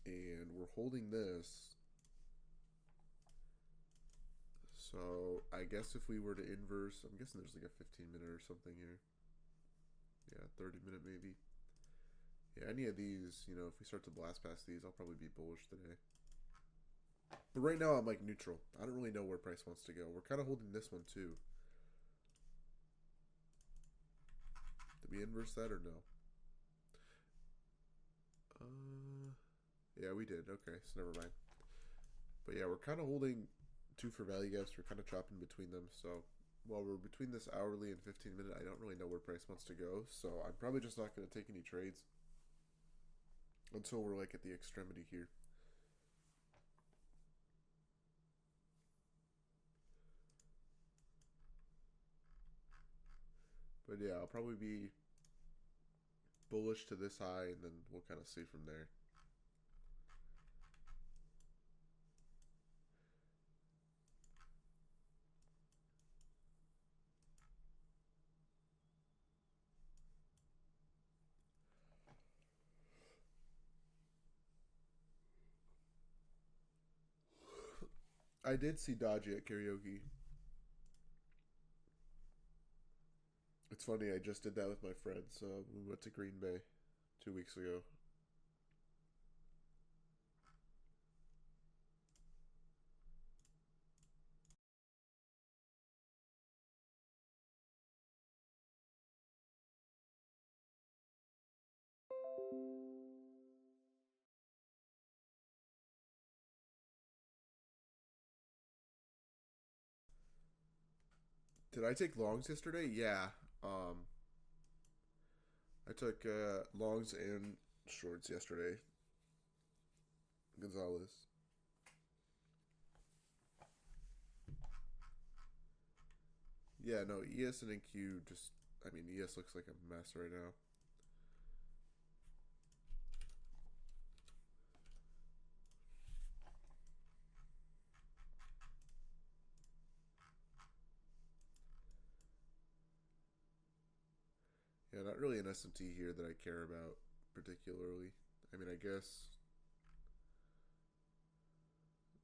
and we're holding this. So I guess if we were to inverse, I'm guessing there's like a 15-minute or something here. Yeah, 30-minute maybe. Yeah, any of these, if we start to blast past these, I'll probably be bullish today. But right now I'm like neutral. I don't really know where price wants to go. We're kind of holding this one too. Did we inverse that or no? Yeah, we did. Okay, so never mind. But yeah, we're kind of holding two for value gaps. We're kind of chopping between them. So while we're between this hourly and 15-minute, I don't really know where price wants to go. So I'm probably just not going to take any trades until we're like at the extremity here. But yeah, I'll probably be bullish to this high, and then we'll kind of see from there. I did see Dodgy at karaoke. It's funny, I just did that with my friends. We went to Green Bay 2 weeks ago. Did I take longs yesterday? Yeah. Um, I took longs and shorts yesterday. Gonzalez. Yeah, no, ES and NQ just. I mean, ES looks like a mess right now. Yeah, not really an SMT here that I care about particularly. I mean, I guess.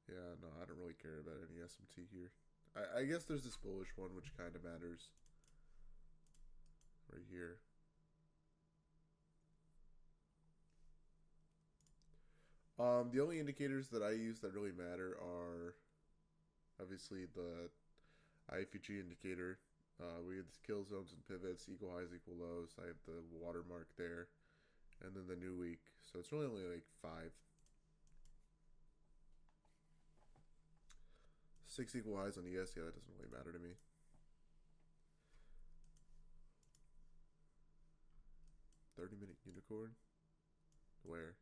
Yeah, no, I don't really care about any SMT here. I guess there's this bullish one which kind of matters right here. The only indicators that I use that really matter are obviously the IFG indicator. We have the kill zones and pivots, equal highs, equal lows. I have the watermark there, and then the new week. So it's really only like five. Six equal highs on ES. Yeah, that doesn't really matter to me. 30-minute unicorn. Where?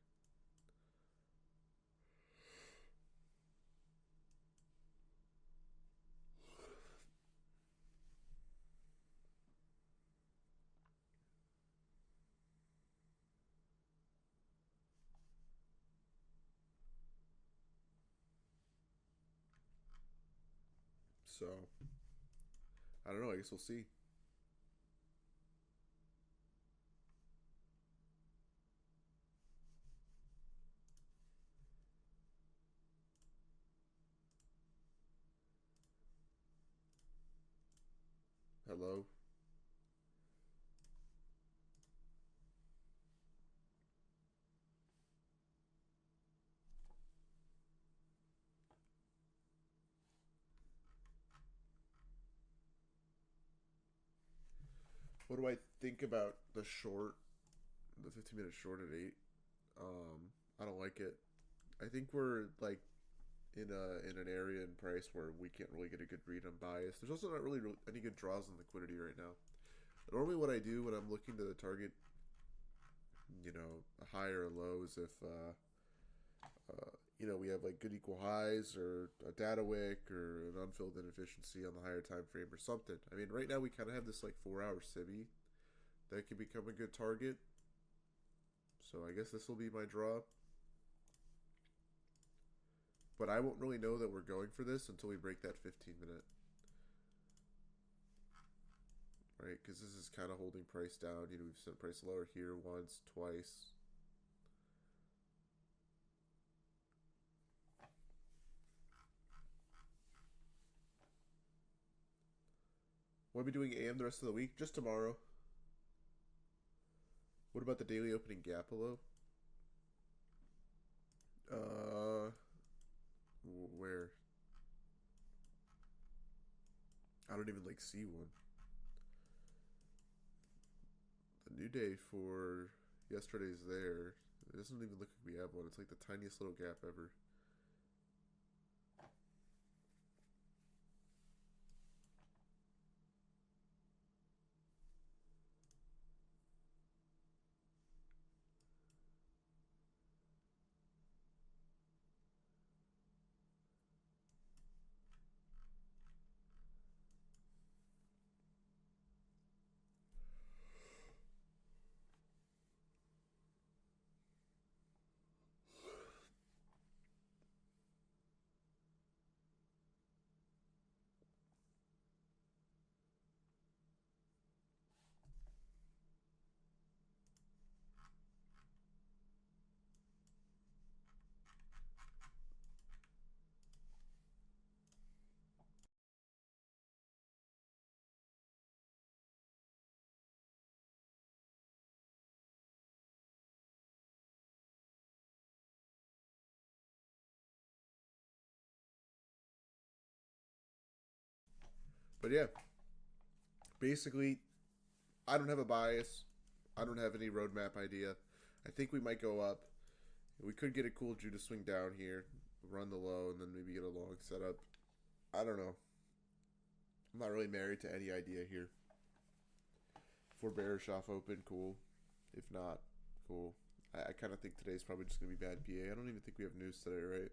So I don't know. I guess we'll see. Hello. What do I think about the short, the 15-minute short at 8? I don't like it. I think we're like in an area in price where we can't really get a good read on bias. There's also not really any good draws on liquidity right now. Normally, what I do when I'm looking to target, a high or a low is if we have like good equal highs or a data wick or an unfilled inefficiency on the higher time frame or something. I mean, right now we kind of have this like 4 hour civvy that could become a good target. So I guess this will be my draw. But I won't really know that we're going for this until we break that 15-minute. Right? Because this is kind of holding price down. We've sent price lower here once, twice. We'll be doing AM the rest of the week, just tomorrow. What about the daily opening gap below? Where? I don't even like see one. The new day for yesterday's there. It doesn't even look like we have one. It's like the tiniest little gap ever. But yeah, basically, I don't have a bias. I don't have any roadmap idea. I think we might go up. We could get a cool Judas swing down here, run the low, and then maybe get a long setup. I don't know. I'm not really married to any idea here. For bearish off open, cool. If not, cool. I kind of think today's probably just going to be bad PA. I don't even think we have news today, right?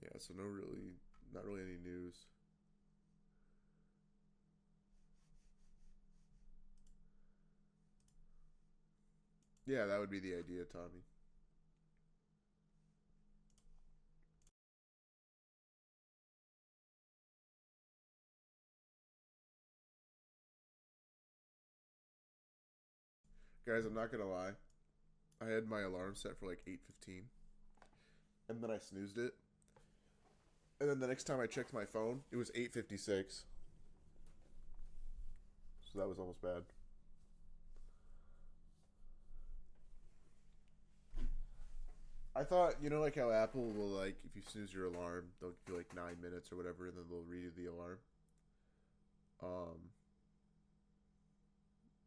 Yeah, so not really any news. Yeah, that would be the idea, Tommy. Guys, I'm not going to lie. I had my alarm set for like 8:15, and then I snoozed it. And then the next time I checked my phone, it was 8:56. So that was almost bad. I thought, like how Apple will, like, if you snooze your alarm, they'll give you like 9 minutes or whatever, and then they'll redo the alarm. Um,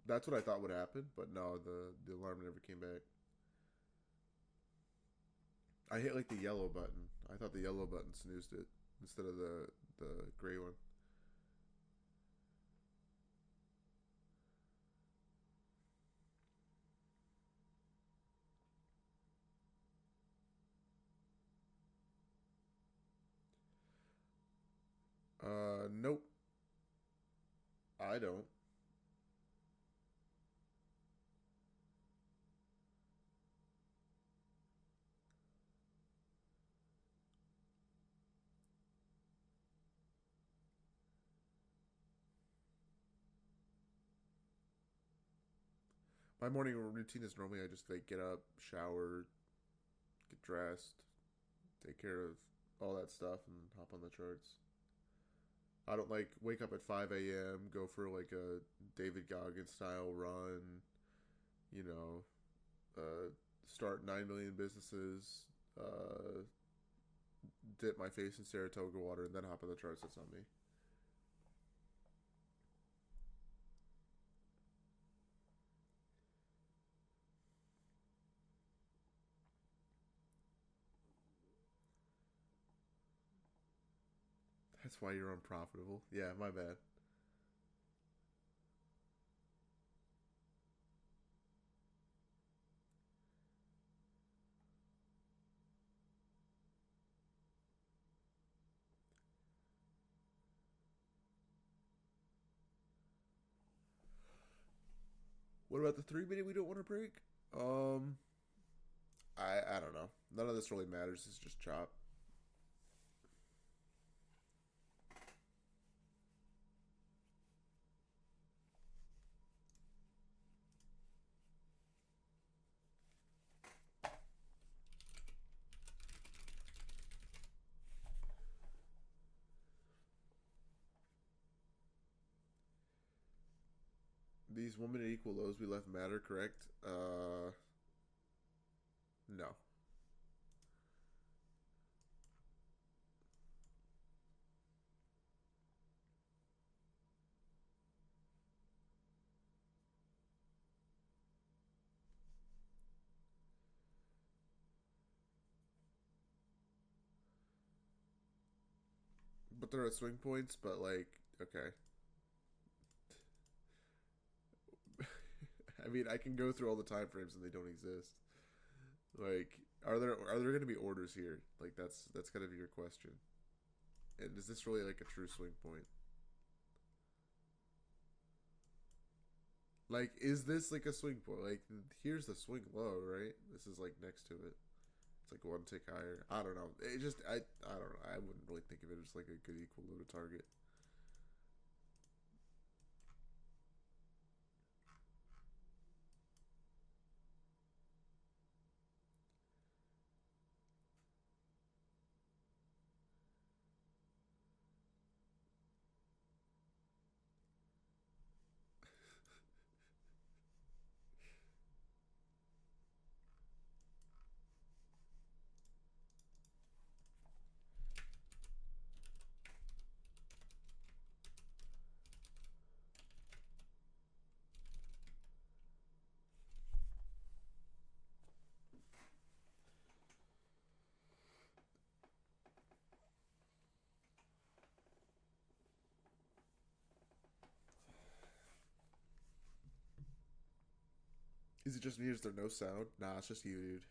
that's what I thought would happen, but no, the alarm never came back. I hit like the yellow button. I thought the yellow button snoozed it instead of the gray one. Nope. I don't. My morning routine is normally I just like get up, shower, get dressed, take care of all that stuff, and hop on the charts. I don't like wake up at 5 a.m., go for like a David Goggins style run, you know, start 9 million businesses, dip my face in Saratoga water, and then hop on the charts. That's on me. That's why you're unprofitable. Yeah, my bad. What about the 3 minute we don't want to break? Um, I don't know. None of this really matters. It's just chop. These 1 minute equal lows we left matter, correct? No. But they're at swing points, but like, okay. I mean, I can go through all the time frames and they don't exist. Like, are there going to be orders here? Like, that's kind of your question. And is this really like a true swing point? Like, is this like a swing point? Like, here's the swing low, right? This is like next to it. It's like one tick higher. I don't know. It just I don't know. I wouldn't really think of it as like a good equal low to target. Is it just me? Or is there no sound? Nah, it's just you, dude.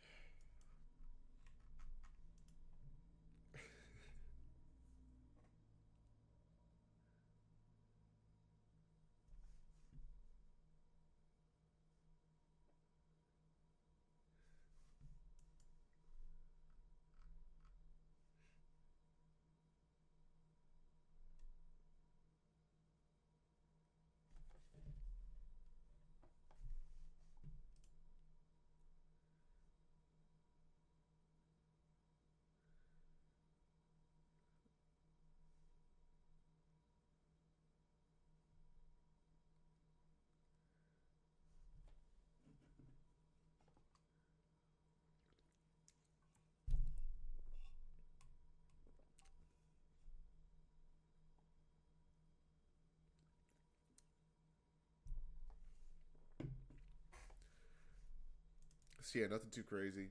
So yeah, nothing too crazy.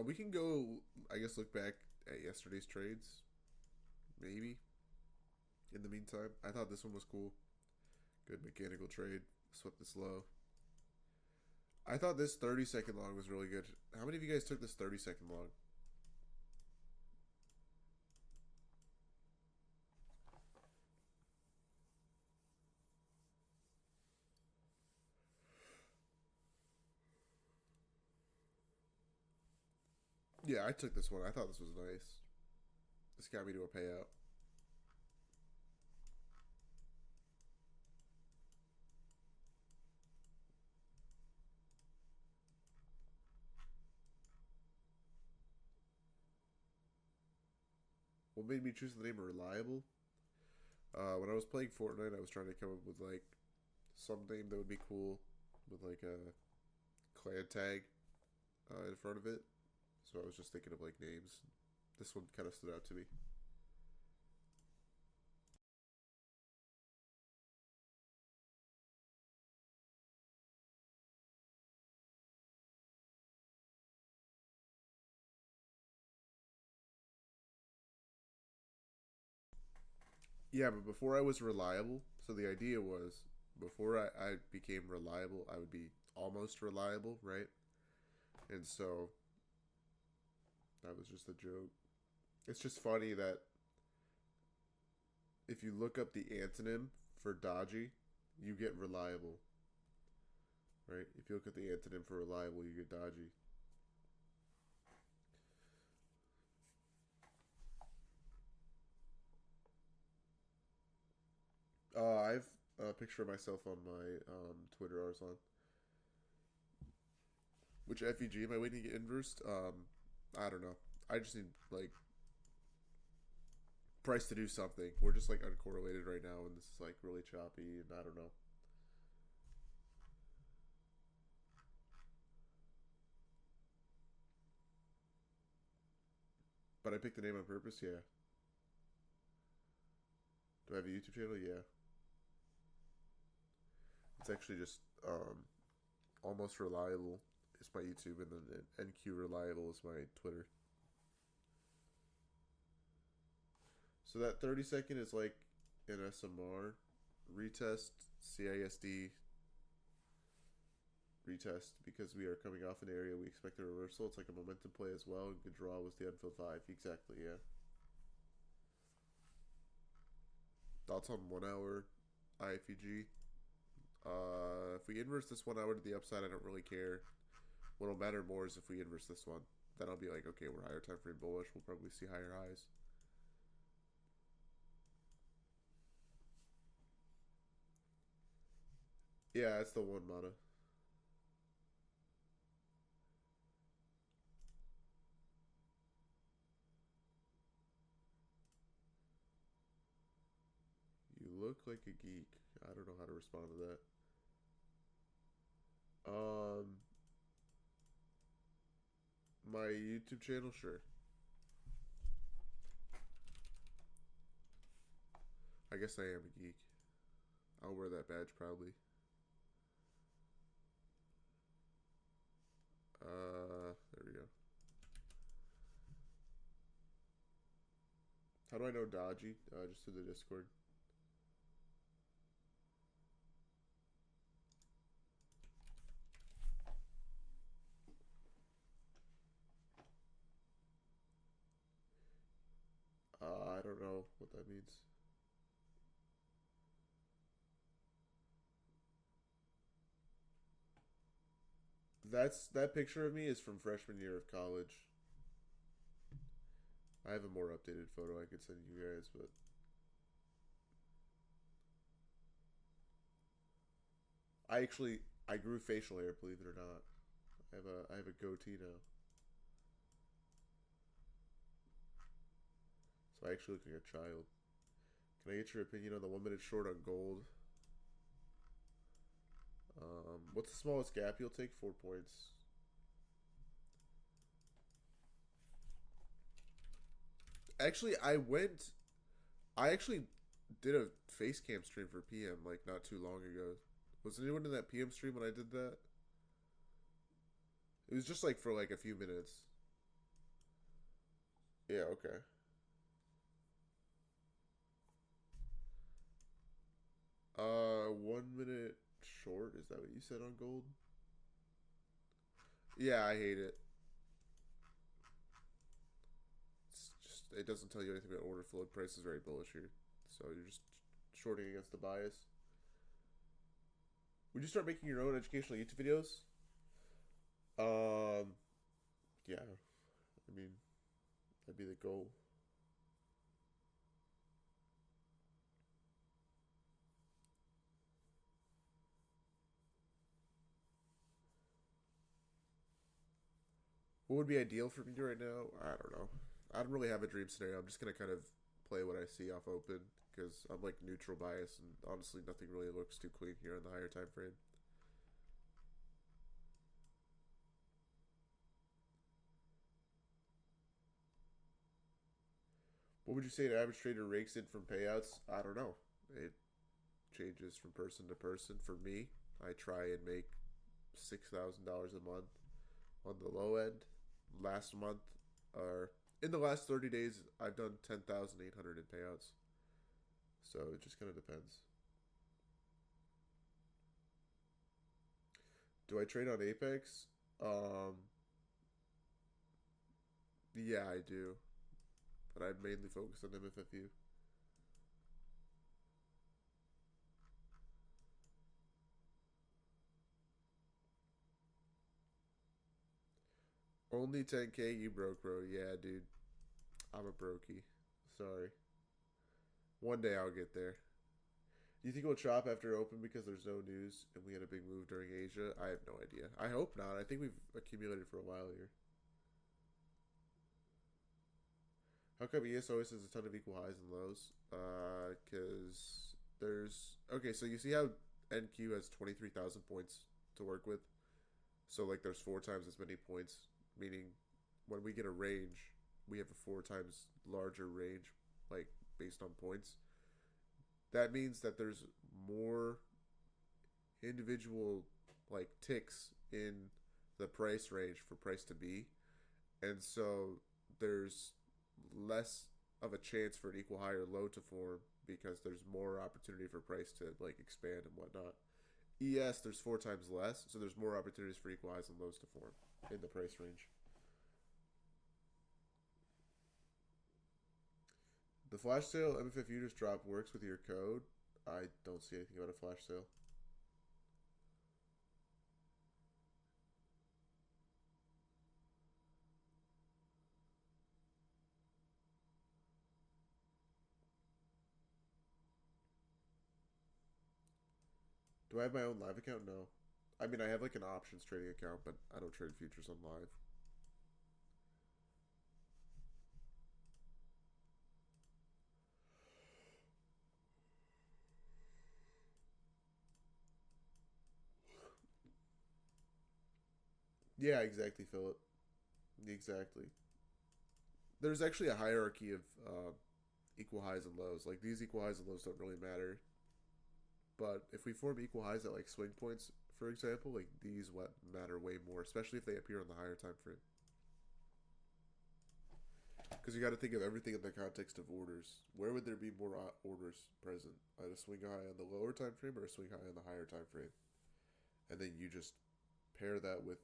We can go. I guess look back at yesterday's trades, maybe. In the meantime, I thought this one was cool. Good mechanical trade. Swept this low. I thought this 30-second long was really good. How many of you guys took this 30-second long? Yeah, I took this one. I thought this was nice. This got me to a payout. What made me choose the name Reliable? When I was playing Fortnite, I was trying to come up with like some name that would be cool with like a clan tag in front of it. So I was just thinking of like names. This one kind of stood out to me. Yeah, but before I was reliable, so the idea was before I became reliable, I would be almost reliable, right? And so that was just a joke. It's just funny that if you look up the antonym for dodgy, you get reliable, right? If you look at the antonym for reliable, you get dodgy. I've a picture of myself on my Twitter, Arslan. Which FEG am I waiting to get inversed? I don't know. I just need like price to do something. We're just like uncorrelated right now, and this is like really choppy, and I don't know. But I picked the name on purpose. Yeah. Do I have a YouTube channel? Yeah. It's actually just almost reliable. It's my YouTube, and then NQ reliable is my Twitter. So that 30-second is like an SMR retest, CISD retest, because we are coming off an area we expect a reversal. It's like a momentum play as well. Good draw was the unfilled 5. Exactly, yeah. Thoughts on 1 hour IFEG? If we inverse this 1 hour to the upside, I don't really care. What'll matter more is if we inverse this one. Then I'll be like, okay, we're higher time frame bullish. We'll probably see higher highs. Yeah, it's the 1 mana. You look like a geek. I don't know how to respond to that. My YouTube channel, sure. I guess I am a geek. I'll wear that badge proudly. There we go. How do I know Dodgy? Just through the Discord. I don't know what that means. That picture of me is from freshman year of college. I have a more updated photo I could send you guys, but I grew facial hair, believe it or not. I have a goatee now. So I actually look like a child. Can I get your opinion on the 1 minute short on gold? What's the smallest gap you'll take? 4 points. Actually, I actually did a face cam stream for PM like not too long ago. Was anyone in that PM stream when I did that? It was just like for like a few minutes. Yeah, okay. 1 minute short, is that what you said on gold? Yeah, I hate it. It's just it doesn't tell you anything about order flow. Price is very bullish here. So you're just shorting against the bias. Would you start making your own educational YouTube videos? Yeah. I mean, that'd be the goal. What would be ideal for me right now? I don't know. I don't really have a dream scenario. I'm just gonna kind of play what I see off open because I'm like neutral bias, and honestly, nothing really looks too clean here on the higher time frame. What would you say an average trader rakes in from payouts? I don't know. It changes from person to person. For me, I try and make $6,000 a month on the low end. Last month, or in the last 30 days, I've done 10,800 in payouts. So it just kind of depends. Do I trade on Apex? Um, yeah, I do, but I mainly focus on MFFU. Only 10K, you broke, bro. Yeah, dude. I'm a brokey. Sorry. One day I'll get there. Do you think we'll chop after open because there's no news and we had a big move during Asia? I have no idea. I hope not. I think we've accumulated for a while here. How come ES always has a ton of equal highs and lows? Because there's... Okay, so you see how NQ has 23,000 points to work with? So, like, there's 4 times as many points, meaning when we get a range, we have a 4 times larger range, like based on points. That means that there's more individual like ticks in the price range for price to be, and so there's less of a chance for an equal high or low to form because there's more opportunity for price to like expand and whatnot. ES there's 4 times less, so there's more opportunities for equal highs and lows to form in the price range. The flash sale MFF just drop works with your code. I don't see anything about a flash sale. Do I have my own live account? No. I mean, I have like an options trading account, but I don't trade futures on live. Yeah, exactly, Philip. Exactly. There's actually a hierarchy of equal highs and lows. Like these equal highs and lows don't really matter. But if we form equal highs at like swing points, for example, like these what matter way more, especially if they appear on the higher time frame. Because you got to think of everything in the context of orders. Where would there be more orders present? At a swing high on the lower time frame or a swing high on the higher time frame? And then you just pair that with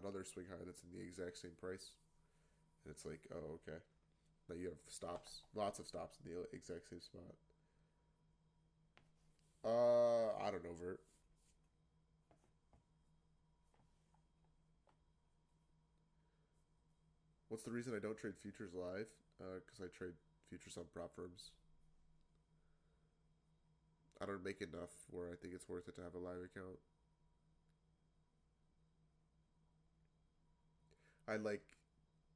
another swing high that's in the exact same price, and it's like, oh, okay. Now you have stops, lots of stops in the exact same spot. I don't know, Vert. What's the reason I don't trade futures live? Because I trade futures on prop firms. I don't make enough where I think it's worth it to have a live account. I like,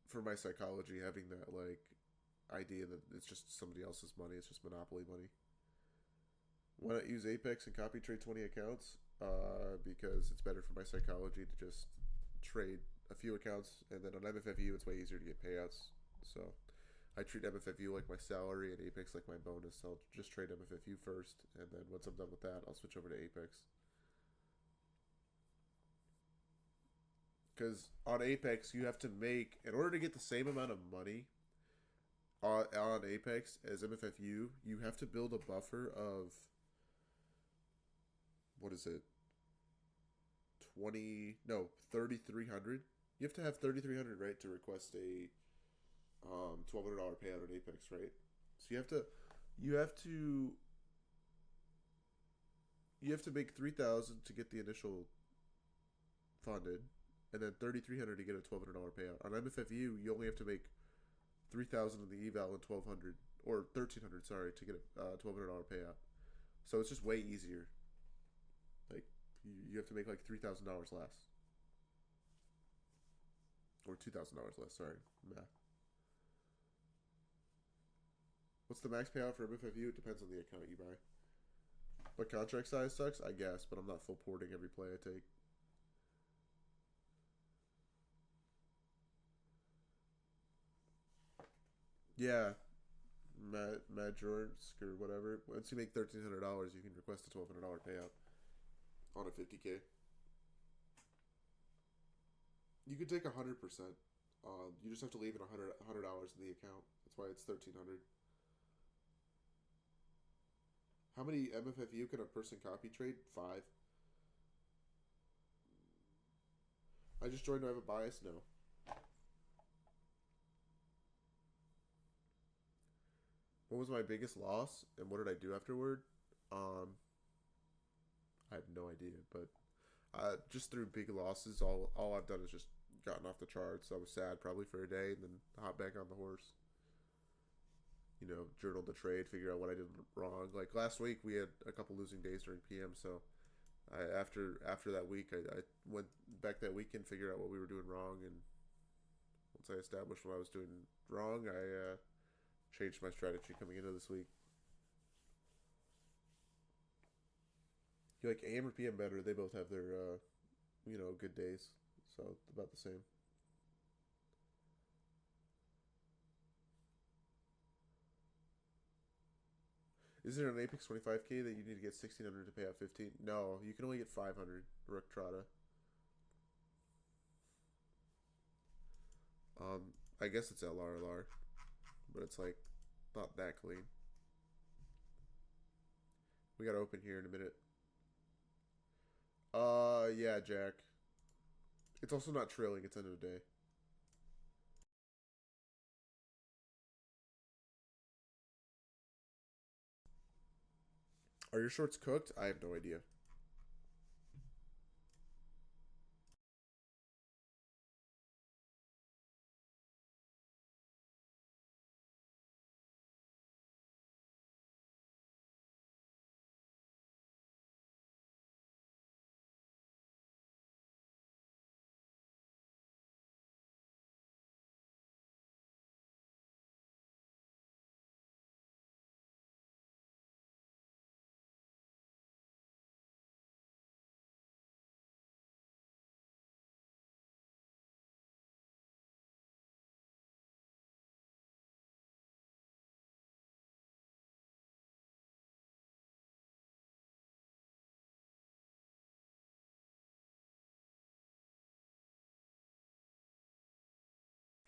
for my psychology, having that like idea that it's just somebody else's money. It's just monopoly money. Why not use Apex and copy trade 20 accounts? Because it's better for my psychology to just trade a few accounts, and then on MFFU it's way easier to get payouts. So I treat MFFU like my salary and Apex like my bonus. I'll just trade MFFU first, and then once I'm done with that, I'll switch over to Apex. Because on Apex, you have to make, in order to get the same amount of money on Apex as MFFU, you have to build a buffer of, what is it, 20, no, 3,300. You have to have 3,300, right, to request a $1,200 payout on Apex, right? So you have to you have to make 3,000 to get the initial funded, and then 3,300 to get a $1,200 payout. On MFFU, you only have to make 3,000 in the eval and 1,200 or 1,300, sorry, to get a $1,200 payout. So it's just way easier. Like you have to make like $3,000 less or $2,000 less. Sorry, math. What's the max payout for MFFU? It depends on the account you buy. But contract size sucks, I guess. But I'm not full porting every play I take. Yeah, Matt Jordansk or whatever. Once you make $1,300, you can request a $1,200 payout on a 50K. You could take 100%. You just have to leave it $100 in the account. That's why it's 1,300. How many MFFU can a person copy trade? 5. I just joined. Do I have a bias? No. What was my biggest loss, and what did I do afterward? Um, I have no idea, but just through big losses, all I've done is just gotten off the charts. I was sad probably for a day, and then hop back on the horse. Journal the trade, figure out what I did wrong. Like last week, we had a couple losing days during PM, so after that week, I went back that weekend, figured out what we were doing wrong, and once I established what I was doing wrong, I changed my strategy coming into this week. You like AM or PM better? They both have their good days, so about the same. Is there an Apex 25K that you need to get 1600 to pay out 15? No, you can only get 500. Rook Trotta. I guess it's LRLR, but it's like not that clean. We gotta open here in a minute. Yeah, Jack. It's also not trailing. It's end of the day. Are your shorts cooked? I have no idea.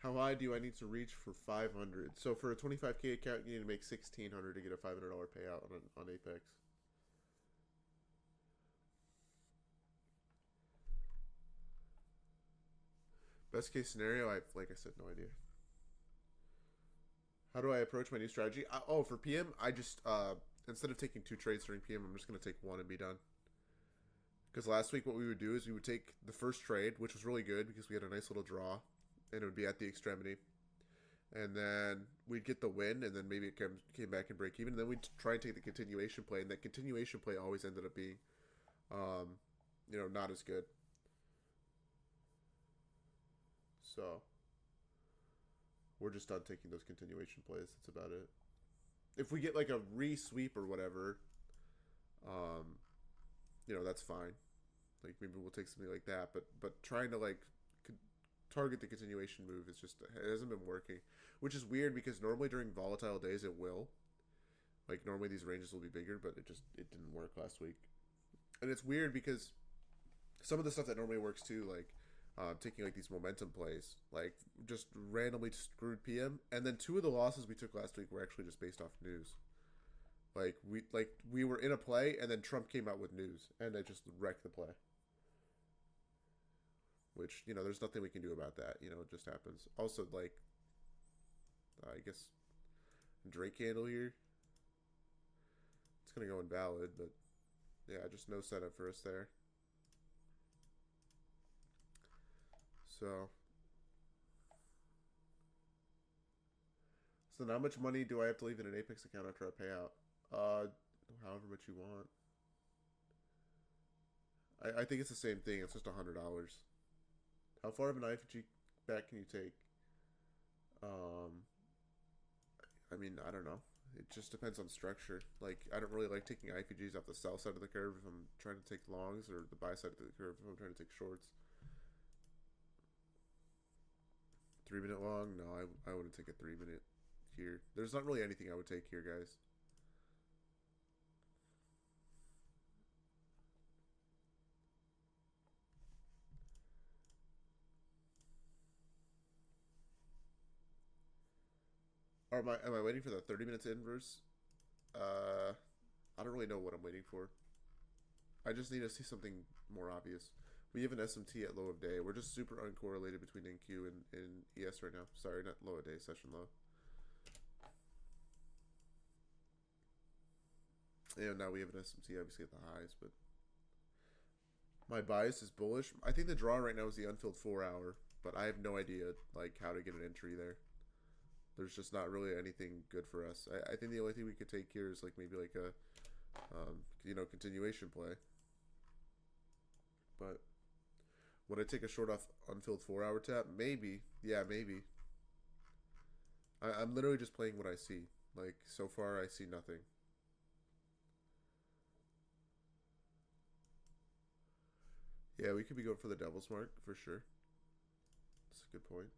How high do I need to reach for 500? So for a 25K account, you need to make 1600 to get a $500 payout on Apex. Best case scenario, like I said, no idea. How do I approach my new strategy? Oh, for PM, I just instead of taking 2 trades during PM, I'm just gonna take 1 and be done. Because last week, what we would do is we would take the first trade, which was really good because we had a nice little draw, and it would be at the extremity. And then we'd get the win, and then maybe it came back and break even. And then we'd try and take the continuation play, and that continuation play always ended up being, not as good. So we're just done taking those continuation plays. That's about it. If we get like a re-sweep or whatever, that's fine. Like maybe we'll take something like that. But trying to like target the continuation move is just it hasn't been working, which is weird because normally during volatile days it will. Like normally these ranges will be bigger, but it didn't work last week, and it's weird because some of the stuff that normally works too, like taking like these momentum plays, like just randomly screwed PM, and then 2 of the losses we took last week were actually just based off news. We were in a play, and then Trump came out with news, and it just wrecked the play. Which there's nothing we can do about that. It just happens. Also, like, I guess Drake handle here. It's gonna go invalid, but yeah, just no setup for us there. So how much money do I have to leave in an Apex account after I pay out? However much you want. I think it's the same thing. It's just $100. How far of an IFG back can you take? I mean, I don't know. It just depends on structure. Like, I don't really like taking IFGs off the sell side of the curve if I'm trying to take longs, or the buy side of the curve if I'm trying to take shorts. 3-minute long? No, I wouldn't take a 3-minute here. There's not really anything I would take here, guys. Or am I waiting for the 30 minutes inverse? I don't really know what I'm waiting for. I just need to see something more obvious. We have an SMT at low of day. We're just super uncorrelated between NQ and ES right now. Sorry, not low of day, session low. And now we have an SMT obviously at the highs, but my bias is bullish. I think the draw right now is the unfilled 4-hour, but I have no idea like how to get an entry there. There's just not really anything good for us. I think the only thing we could take here is like maybe like a continuation play. But would I take a short off unfilled 4-hour tap? Maybe. Yeah, maybe. I'm literally just playing what I see. Like, so far I see nothing. Yeah, we could be going for the devil's mark for sure. That's a good point.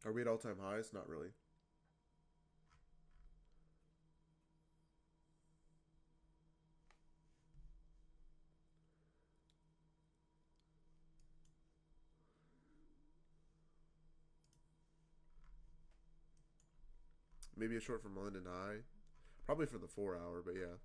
Are we at all-time highs? Not really. Maybe a short from London High. Probably for the 4 hour, but yeah.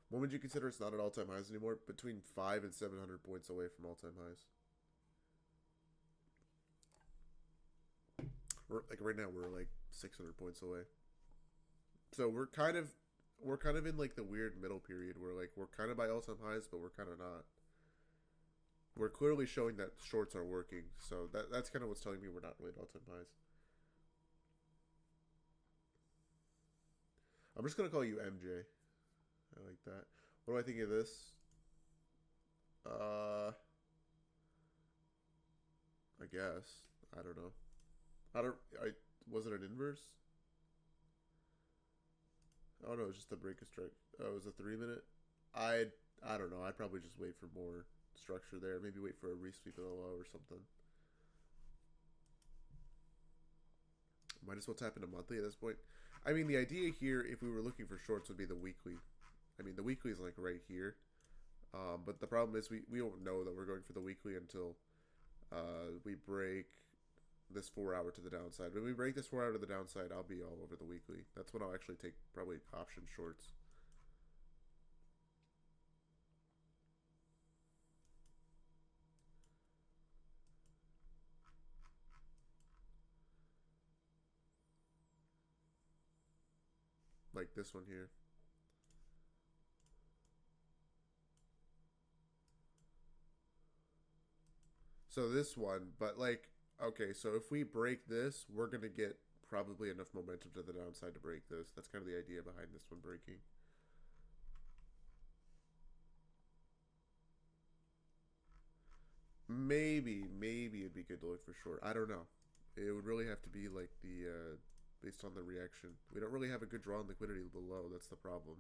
When would you consider it's not at all-time highs anymore? Between 5 and 700 points away from all-time highs. Like right now, we're like 600 points away. So we're kind of in like the weird middle period where like we're kind of by all-time highs, but we're kind of not. We're clearly showing that shorts are working, so that's kind of what's telling me we're not really at all-time highs. I'm just gonna call you MJ. I like that. What do I think of this? Uh, I guess I don't know. I don't. I was it an inverse? Oh no, it was just a break a strike. Oh, it was a 3 minute. I I don't know. I'd probably just wait for more structure there. Maybe wait for a resweep of the low or something. Might as well tap into monthly at this point. I mean, the idea here, if we were looking for shorts, would be the weekly. I mean, the weekly is like right here. But the problem is we don't know that we're going for the weekly until we break this 4 hour to the downside. When we break this 4 hour to the downside, I'll be all over the weekly. That's when I'll actually take probably option shorts. Like this one here. So this one, but like, okay, so if we break this, we're going to get probably enough momentum to the downside to break this. That's kind of the idea behind this one breaking. Maybe it'd be good to look for short. I don't know. It would really have to be like based on the reaction. We don't really have a good draw on liquidity below. That's the problem.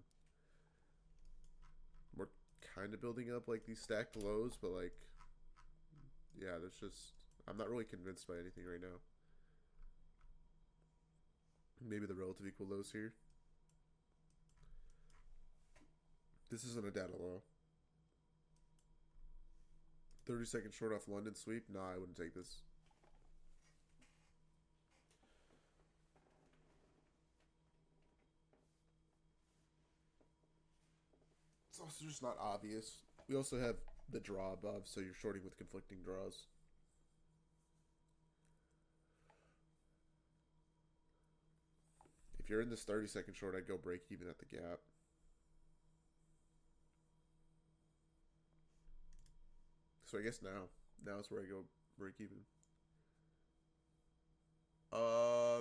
We're kind of building up like these stacked lows, but like, yeah, there's just I'm not really convinced by anything right now. Maybe the relative equal lows here. This isn't a data low. 30-second short off London sweep. Nah, I wouldn't take this. It's also just not obvious. We also have the draw above, so you're shorting with conflicting draws. If you're in this 30-second short, I'd go break even at the gap. So I guess now is where I go break even.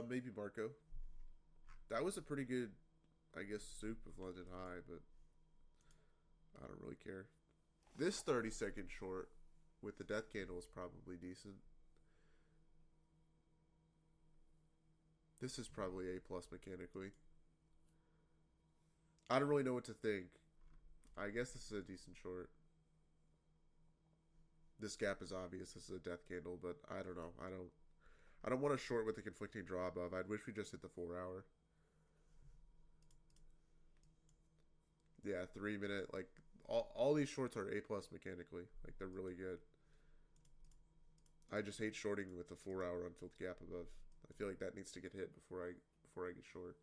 Maybe Marco. That was a pretty good, I guess, soup of London High, but I don't really care. This 30-second short with the death candle is probably decent. This is probably A plus mechanically. I don't really know what to think. I guess this is a decent short. This gap is obvious. This is a death candle, but I don't know. I don't want to short with the conflicting draw above. I'd wish we just hit the 4 hour. Yeah, 3 minute. Like all these shorts are A plus mechanically. Like they're really good. I just hate shorting with the 4 hour unfilled gap above. I feel like that needs to get hit before I get short.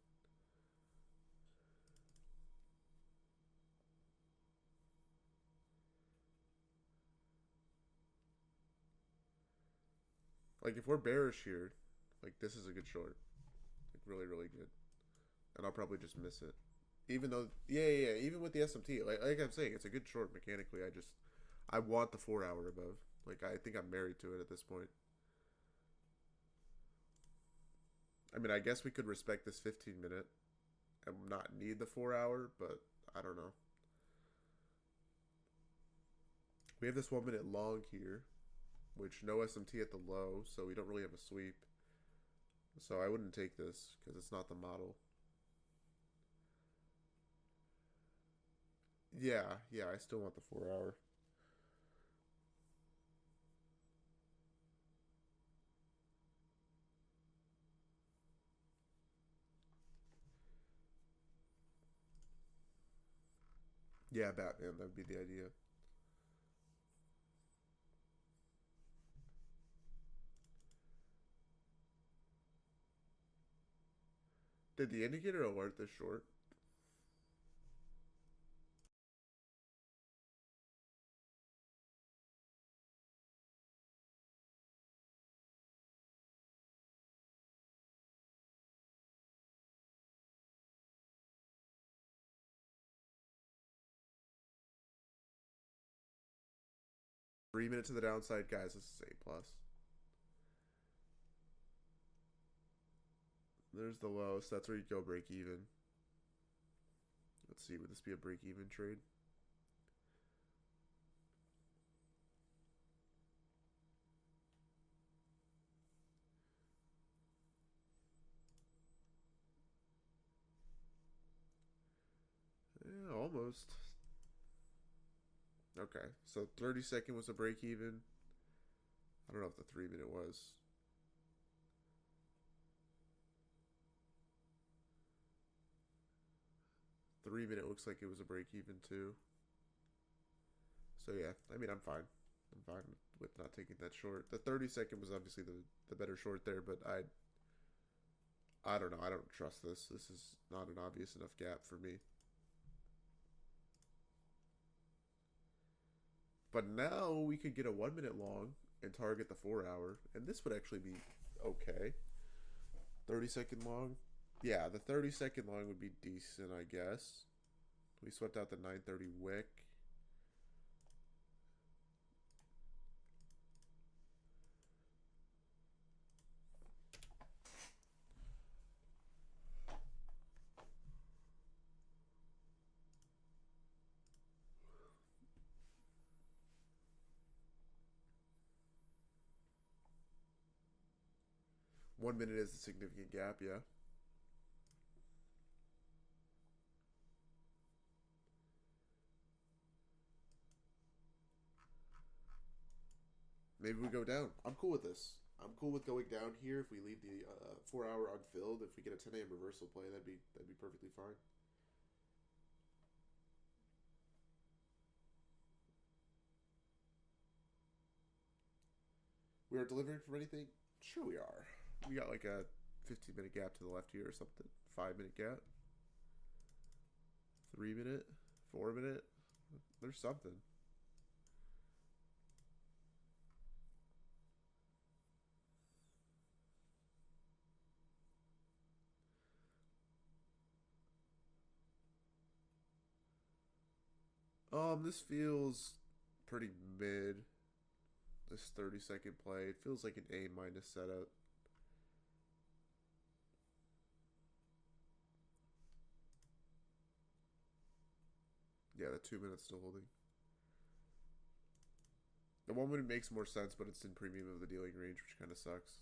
Like if we're bearish here, like this is a good short. Like really good. And I'll probably just miss it. Even though yeah, even with the SMT, like I'm saying, it's a good short mechanically. I want the 4 hour above. Like I think I'm married to it at this point. I mean, I guess we could respect this 15 minute and not need the 4 hour, but I don't know. We have this 1 minute long here, which no SMT at the low, so we don't really have a sweep. So I wouldn't take this because it's not the model. Yeah, yeah, I still want the 4 hour. Yeah, Batman, that'd be the idea. Did the indicator alert this short? 3 minutes to the downside, guys. This is A plus. There's the low, so that's where you go break even. Let's see, would this be a break even trade? Yeah, almost. Okay, so 30-second was a break even. I don't know if the 3 minute was. 3 minute looks like it was a break even too. So yeah, I mean I'm fine. I'm fine with not taking that short. The 30-second was obviously the better short there, but I don't know. I don't trust this. This is not an obvious enough gap for me. But now we could get a 1 minute long and target the 4 hour, and this would actually be okay. 30-second long. Yeah, the 30-second long would be decent, I guess. We swept out the 930 wick. One minute is a significant gap, yeah. Maybe we go down. I'm cool with this. I'm cool with going down here if we leave the 4 hour unfilled. If we get a 10 a.m. reversal play, that'd be perfectly fine. We are delivering from anything? Sure, we are. We got like a 15-minute gap to the left here or something. 5 minute gap. 3 minute. 4 minute. There's something. This feels pretty mid. This 30-second play. It feels like an A minus setup. Yeah, the 2 minutes still holding. The 1 minute makes more sense, but it's in premium of the dealing range, which kind of sucks.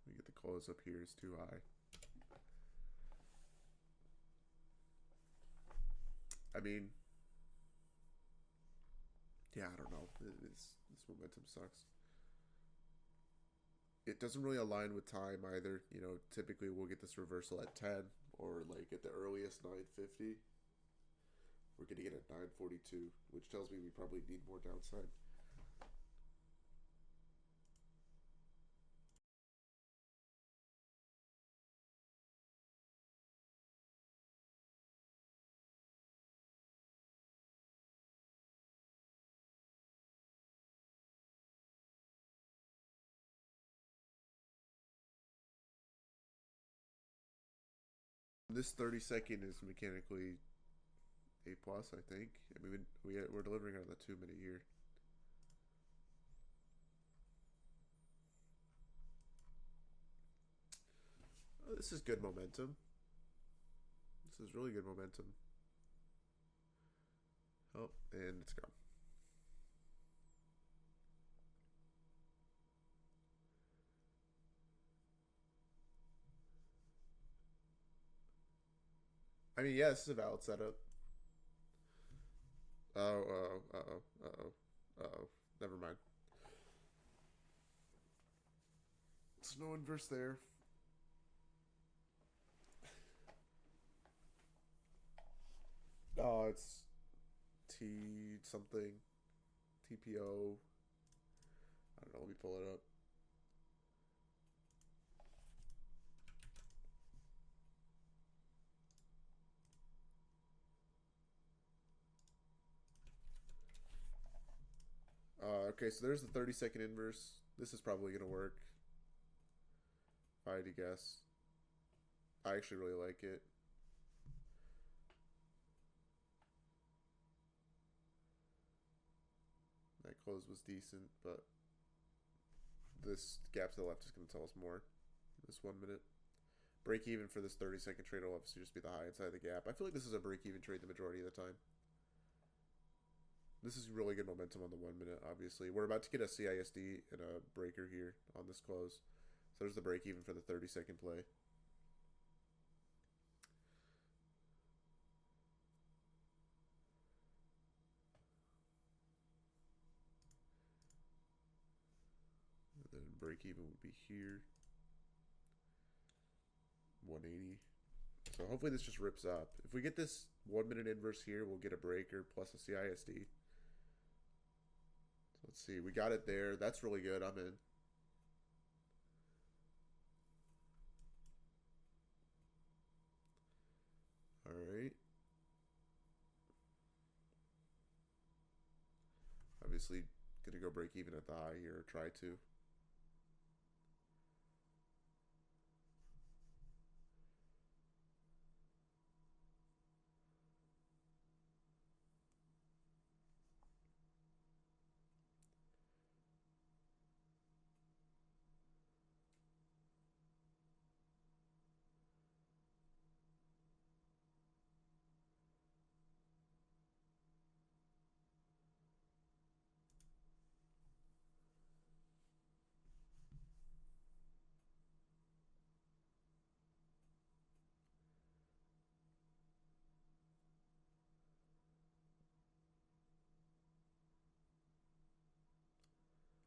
We get the close up here is too high. I mean, yeah, I don't know. This momentum sucks. It doesn't really align with time either. You know, typically we'll get this reversal at 10 or like at the earliest 9:50. We're getting it at 9:42, which tells me we probably need more downside. This 30-second is mechanically A plus, I think. I mean, we're delivering out of the 2 minute here. Oh, this is good momentum. This is really good momentum. Oh, and it's gone. I mean, yeah, this is a valid setup. Oh, never mind. There's no inverse there. Oh, it's T something. TPO. I don't know. Let me pull it up. Okay, so there's the 30-second inverse. This is probably going to work, if I had to guess. I actually really like it. That close was decent, but this gap to the left is going to tell us more. This 1 minute. Break even for this 30-second trade will obviously just be the high inside of the gap. I feel like this is a break even trade the majority of the time. This is really good momentum on the 1 minute, obviously. We're about to get a CISD and a breaker here on this close. So there's the break even for the 30-second play. And then break even would be here. 180. So hopefully this just rips up. If we get this 1 minute inverse here, we'll get a breaker plus a CISD. So let's see. We got it there. That's really good. I'm in. All right. Obviously, gonna go break even at the high here, or try to.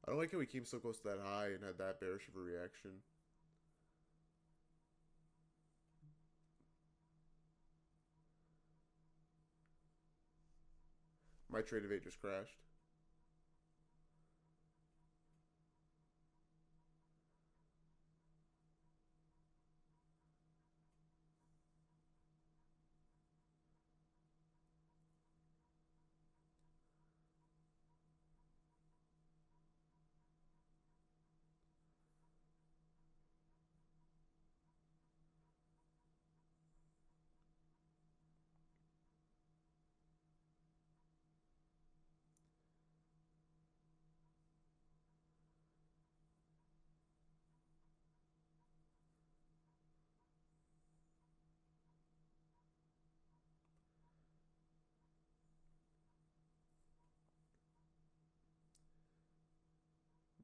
I don't like how we came so close to that high and had that bearish of a reaction. My trade of 8 just crashed.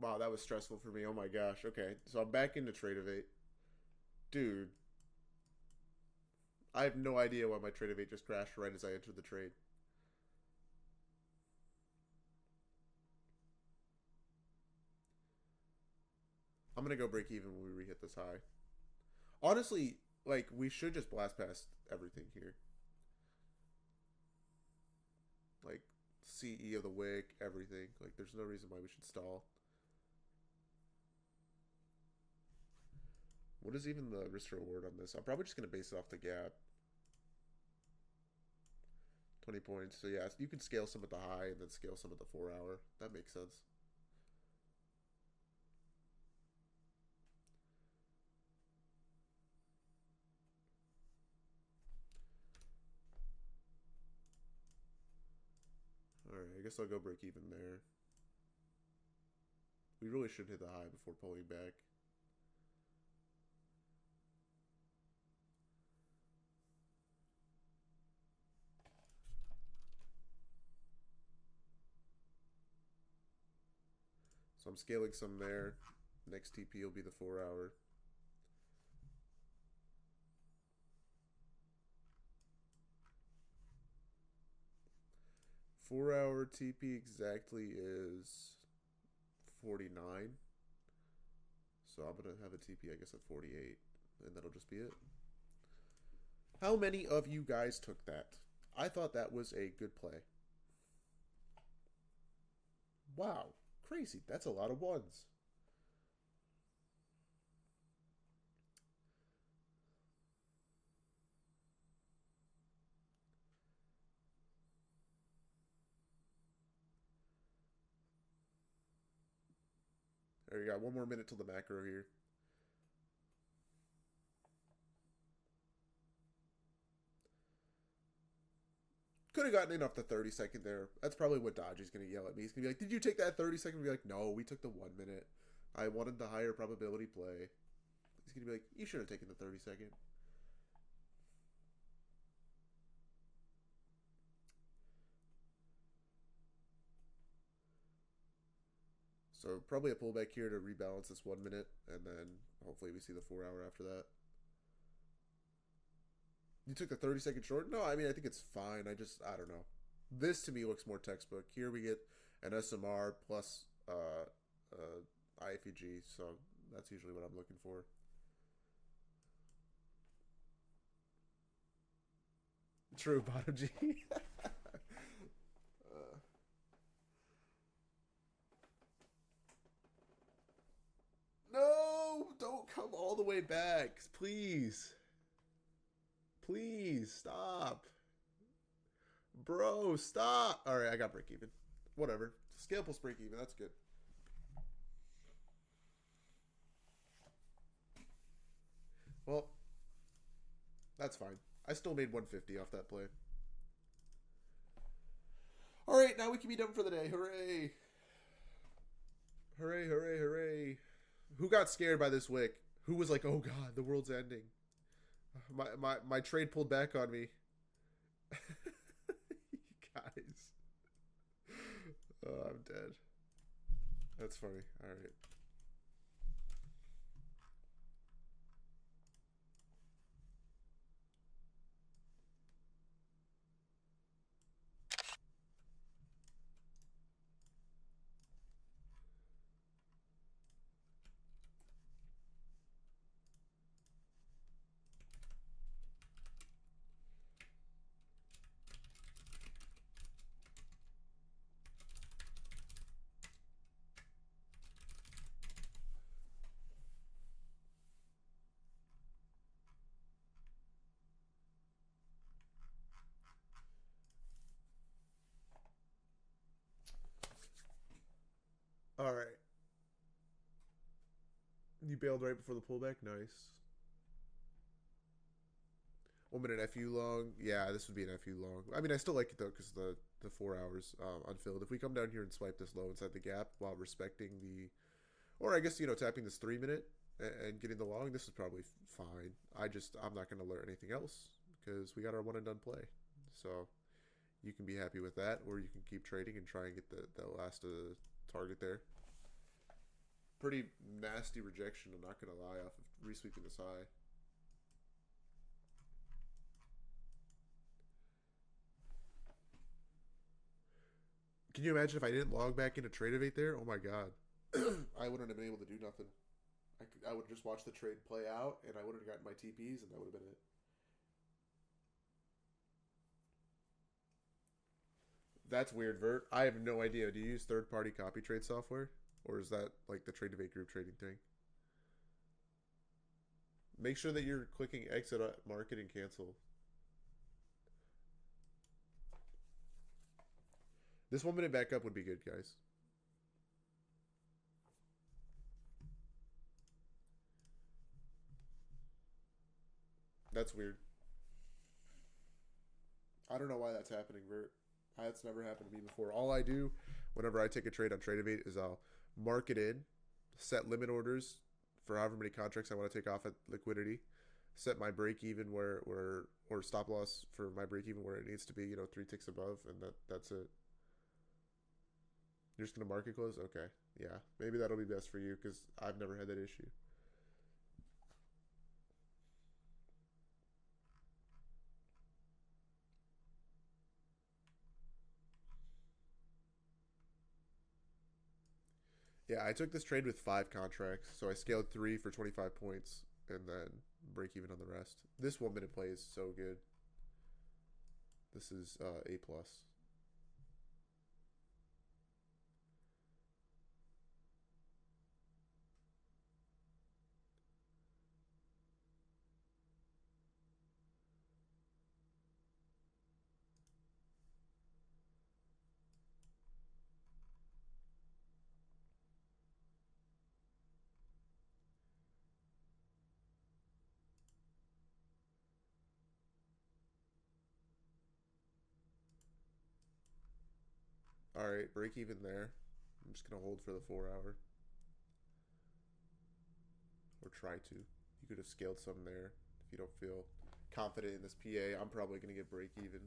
Wow, that was stressful for me. Oh my gosh. Okay, so I'm back into trade of 8. Dude, I have no idea why my trade of 8 just crashed right as I entered the trade. I'm gonna go break even when we re-hit this high. Honestly, like, we should just blast past everything here. Like, CE of the wick, everything. Like, there's no reason why we should stall. What is even the risk reward on this? I'm probably just gonna base it off the gap. 20 points. So yeah, you can scale some at the high and then scale some at the 4 hour. That makes sense. Alright, I guess I'll go break even there. We really should hit the high before pulling back. So I'm scaling some there. Next TP will be the 4 hour. 4-hour TP exactly is 49. So I'm going to have a TP, I guess, at 48. And that'll just be it. How many of you guys took that? I thought that was a good play. Wow. Crazy. That's a lot of ones. There you got 1 more minute till the macro here. Could have gotten in off the 30-second there. That's probably what Dodgy's going to yell at me. He's going to be like, did you take that 30-second? I'll be like, no, we took the 1 minute. I wanted the higher probability play. He's going to be like, you should have taken the 30-second. So probably a pullback here to rebalance this 1 minute, and then hopefully we see the 4-hour after that. You took the 30-second short? No, I mean, I think it's fine. I don't know. This to me looks more textbook. Here we get an SMR plus IFEG, so that's usually what I'm looking for. True, bottom G. No, don't come all the way back, please. Please stop, bro. Stop. All right, I got break even. Whatever. Scale plus break even. That's good. Well, that's fine. I still made 150 off that play. All right, now we can be done for the day. Hooray! Hooray! Hooray! Hooray! Who got scared by this wick? Who was like, "Oh God, the world's ending"? My trade pulled back on me. You guys. Oh, I'm dead. That's funny. All right. All right. You bailed right before the pullback. Nice. 1 minute FU long. Yeah, this would be an FU long. I mean, I still like it though because the 4 hours unfilled. If we come down here and swipe this low inside the gap while respecting the, or I guess tapping this 3 minute and getting the long, this is probably fine. I'm not going to learn anything else because we got our one and done play. So you can be happy with that, or you can keep trading and try and get the last target there. Pretty nasty rejection, I'm not going to lie, off of resweeping this high. Can you imagine if I didn't log back into Tradeovate there? Oh my God. I wouldn't have been able to do nothing. I would have just watched the trade play out, and I would have gotten my TPs, and that would have been it. That's weird, Vert. I have no idea. Do you use third-party copy trade software? Or is that like the Tradeovate group trading thing? Make sure that you're clicking exit market and cancel. This 1 minute backup would be good, guys. That's weird. I don't know why that's happening, Vert. That's never happened to me before. All I do whenever I take a trade on Tradeovate is I'll mark it in, set limit orders for however many contracts I want to take off at liquidity, set my break even where or stop loss for my break even where it needs to be, 3 ticks above, and that's it. You're just gonna market close? Okay. Yeah. Maybe that'll be best for you because I've never had that issue. Yeah, I took this trade with 5 contracts, so I scaled 3 for 25 points, and then break even on the rest. This 1 minute play is so good. This is A plus. All right, break even there. I'm just gonna hold for the 4 hour, or try to. You could have scaled some there if you don't feel confident in this PA. I'm probably gonna get break even.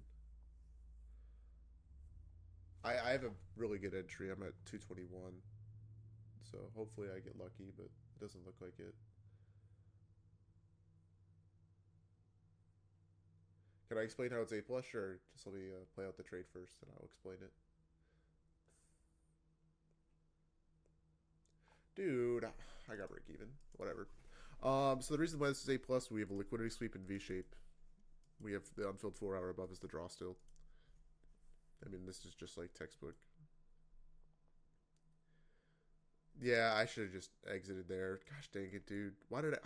I have a really good entry. I'm at 221, so hopefully I get lucky, but it doesn't look like it. Can I explain how it's A plus? Sure. Just let me play out the trade first, and I'll explain it. Dude, I got break even. Whatever. So the reason why this is A plus, we have a liquidity sweep in V shape. We have the unfilled 4 hour above is the draw still. I mean, this is just like textbook. Yeah, I should have just exited there. Gosh dang it, dude. Why did I?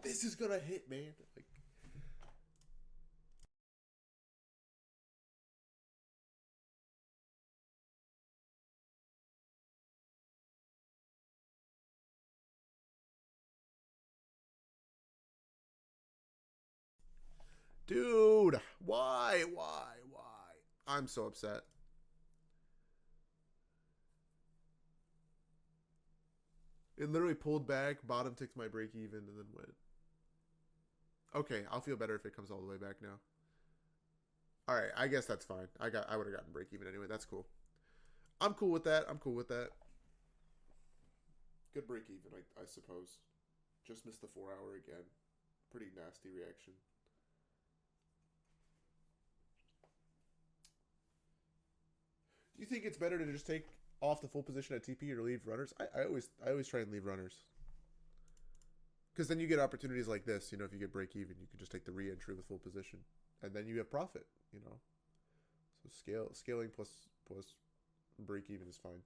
This is gonna hit, man. Like, dude, why, why? I'm so upset. It literally pulled back, bottom ticked my break even, and then went. Okay, I'll feel better if it comes all the way back now. All right, I guess that's fine. I would have gotten break even anyway. That's cool. I'm cool with that. I'm cool with that. Good break even, I suppose. Just missed the 4 hour again. Pretty nasty reaction. Do you think it's better to just take off the full position at TP or leave runners? I always try and leave runners. Because then you get opportunities like this. You know, if you get break even, you can just take the re-entry with full position, and then you have profit. You know, so scaling plus break even is fine.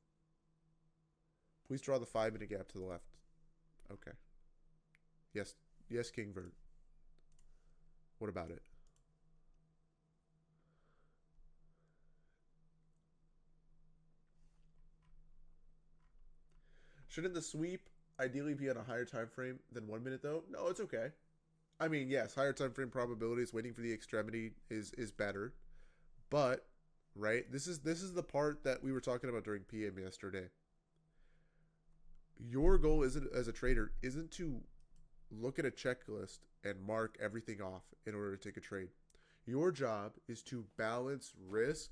Please draw the 5 minute gap to the left. Okay. Yes, yes, King Vert. What about it? Shouldn't the sweep ideally be on a higher time frame than 1 minute though? No, it's okay. I mean, yes, higher time frame probabilities waiting for the extremity is better, but right, this is the part that we were talking about during PM yesterday. Your goal isn't as a trader isn't to look at a checklist and mark everything off in order to take a trade. Your job is to balance risk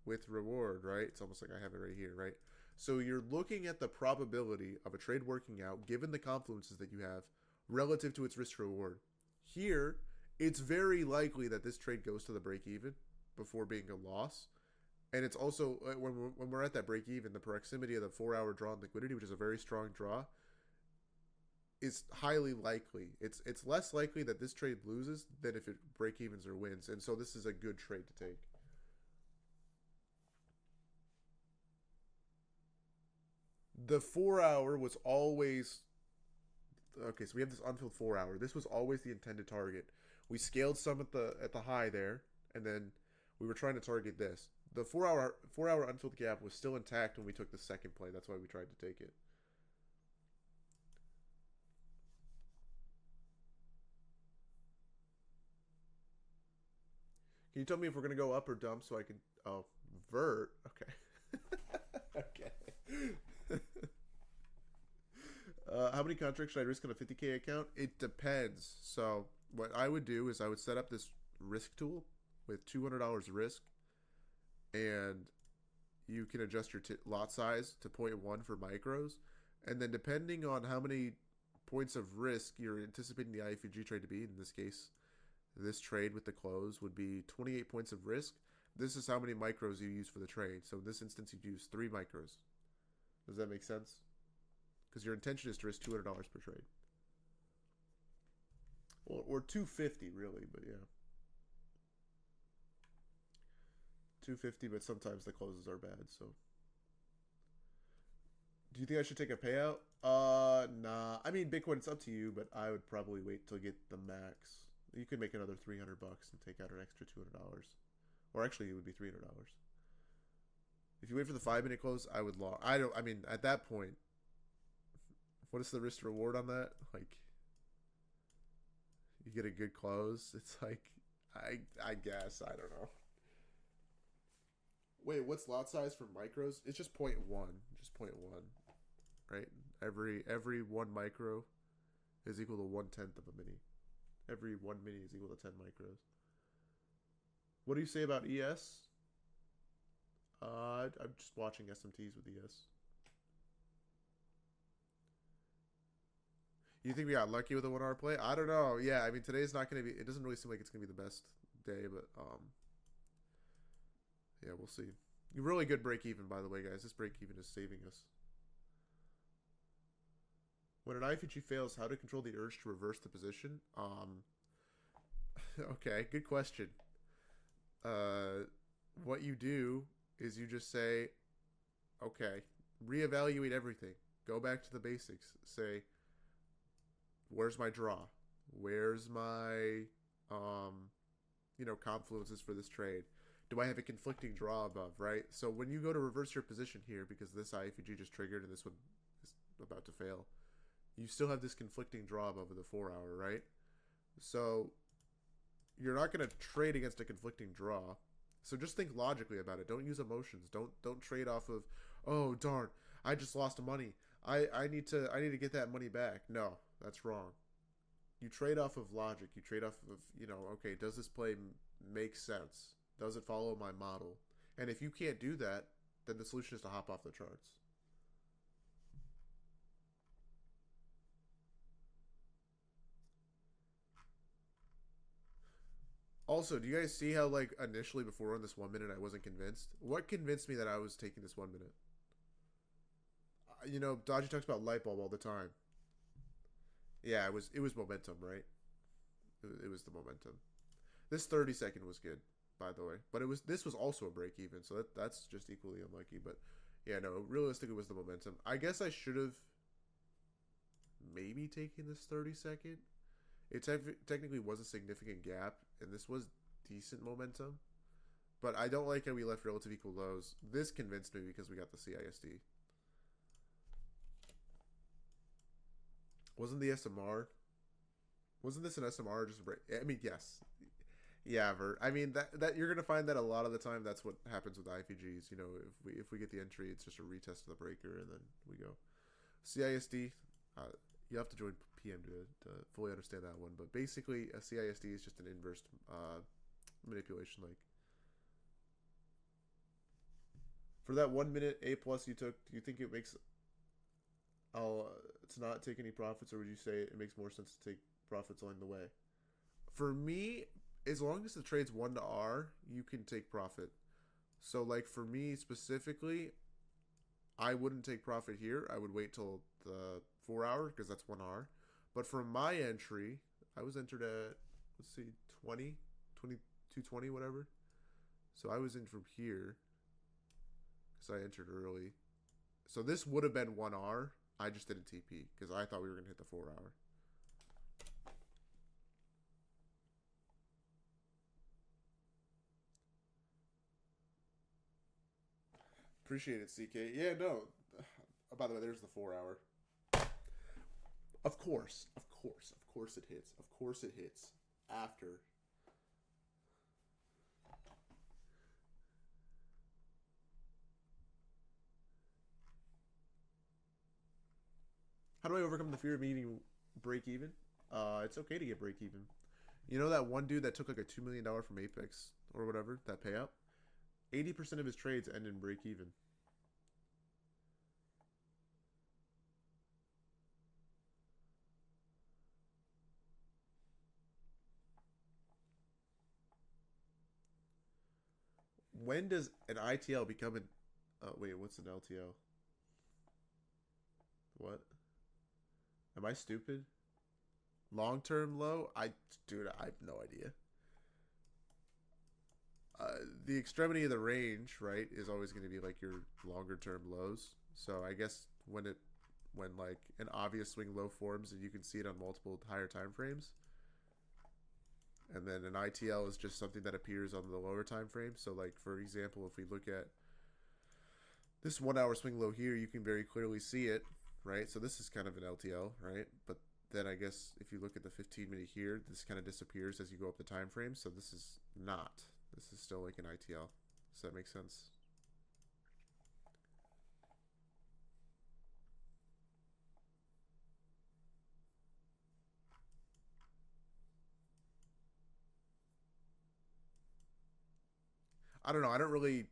with reward, right? It's almost like I have it right here, right? So you're looking at the probability of a trade working out given the confluences that you have relative to its risk reward. Here, it's very likely that this trade goes to the break even before being a loss. And it's also, when we're at that break even, the proximity of the 4 hour draw in liquidity, which is a very strong draw, is highly likely. It's less likely that this trade loses than if it break evens or wins. And so this is a good trade to take. The 4 hour was always okay. So we have this unfilled 4 hour. This was always the intended target. We scaled some at the high there, and then we were trying to target this. The 4 hour unfilled gap was still intact when we took the second play. That's why we tried to take it. Can you tell me if we're gonna go up or dump so I can? Oh, vert. Okay. Okay. How many contracts should I risk on a 50K account? It depends. So what I would do is I would set up this risk tool with $200 risk, and you can adjust your lot size to 0.1 for micros, and then depending on how many points of risk you're anticipating the IFUG trade to be, in this case, this trade with the close would be 28 points of risk. This is how many micros you use for the trade. So in this instance, you'd use 3 micros. Does that make sense? Because your intention is to risk $200 per trade. Or 250 really, but yeah. 250, but sometimes the closes are bad, so. Do you think I should take a payout? Nah. I mean, Bitcoin, it's up to you, but I would probably wait till get the max. You could make another $300 and take out an extra $200. Or actually, it would be $300. If you wait for the 5-minute close, I would long. I mean, at that point, what is the risk to reward on that? Like, you get a good close. It's like, I guess, I don't know. Wait, what's lot size for micros? It's just 0.1. Just 0.1. Right? Every 1 micro is equal to 1/10 of a mini. Every 1 mini is equal to 10 micros. What do you say about ES? I'm just watching SMTs with ES. You think we got lucky with a 1 hour play? I don't know. Yeah, I mean today's not going to be. It doesn't really seem like it's going to be the best day, but yeah, we'll see. Really good break even, by the way, guys. This break even is saving us. When an IFG fails, how to control the urge to reverse the position? Okay, good question. What you do is you just say, okay, reevaluate everything. Go back to the basics. Say, where's my draw? Where's my, confluences for this trade? Do I have a conflicting draw above, right? So when you go to reverse your position here, because this IFG just triggered and this one is about to fail, you still have this conflicting draw above the 4 hour, right? So you're not going to trade against a conflicting draw. So just think logically about it. Don't use emotions. Don't trade off of, oh darn, I just lost money. I need to get that money back. No, that's wrong. You trade off of logic. You trade off of, okay, does this play make sense? Does it follow my model? And if you can't do that, then the solution is to hop off the charts. Also, do you guys see how, like, initially before on this 1 minute I wasn't convinced? What convinced me that I was taking this 1 minute? Dodgy talks about light bulb all the time. Yeah, it was momentum, right? It was the momentum. This 30-second was good, by the way. But this was also a break even, so that's just equally unlucky. But yeah, no, realistically it was the momentum. I guess I should have maybe taken this 30-second. It technically was a significant gap, and this was decent momentum. But I don't like how we left relative equal lows. This convinced me because we got the CISD. Wasn't the SMR? Wasn't this an SMR? Just a break? I mean, yes. Yeah, Vert. I mean that you're gonna find that a lot of the time. That's what happens with IFGs. If we get the entry, it's just a retest of the breaker, and then we go. CISD. You have to join PM to fully understand that one. But basically, a CISD is just an inverse manipulation. Like for that 1 minute A plus you took, do you think it makes to not take any profits, or would you say it makes more sense to take profits along the way? For me, as long as the trade's 1 to R, you can take profit. So like for me specifically, I wouldn't take profit here. I would wait till the 4 hour because that's 1 R. But for my entry, I was entered at, let's see, 220, whatever. So I was in from here because I entered early. So this would have been 1 R. I just didn't TP because I thought we were going to hit the 4 hour. Appreciate it, CK. Yeah, no. By the way, there's the 4 hour. Of course it hits. Of course it hits. After. How do I overcome the fear of needing break even? It's okay to get break even. You know that one dude that took like a $2 million from Apex or whatever, that payout? 80% of his trades end in break even. When does an ITL become an... wait, what's an LTL? What? Am I stupid? Long term low? Dude, I have no idea. The extremity of the range, right, is always going to be like your longer term lows. So I guess when like an obvious swing low forms and you can see it on multiple higher time frames, and then an ITL is just something that appears on the lower time frame. So like for example, if we look at this 1 hour swing low here, you can very clearly see it, right? So this is kind of an LTL, right? But then I guess if you look at the 15-minute here, this kind of disappears as you go up the time frame. So this is not. This is still like an ITL. Does that make sense? I don't know. I don't really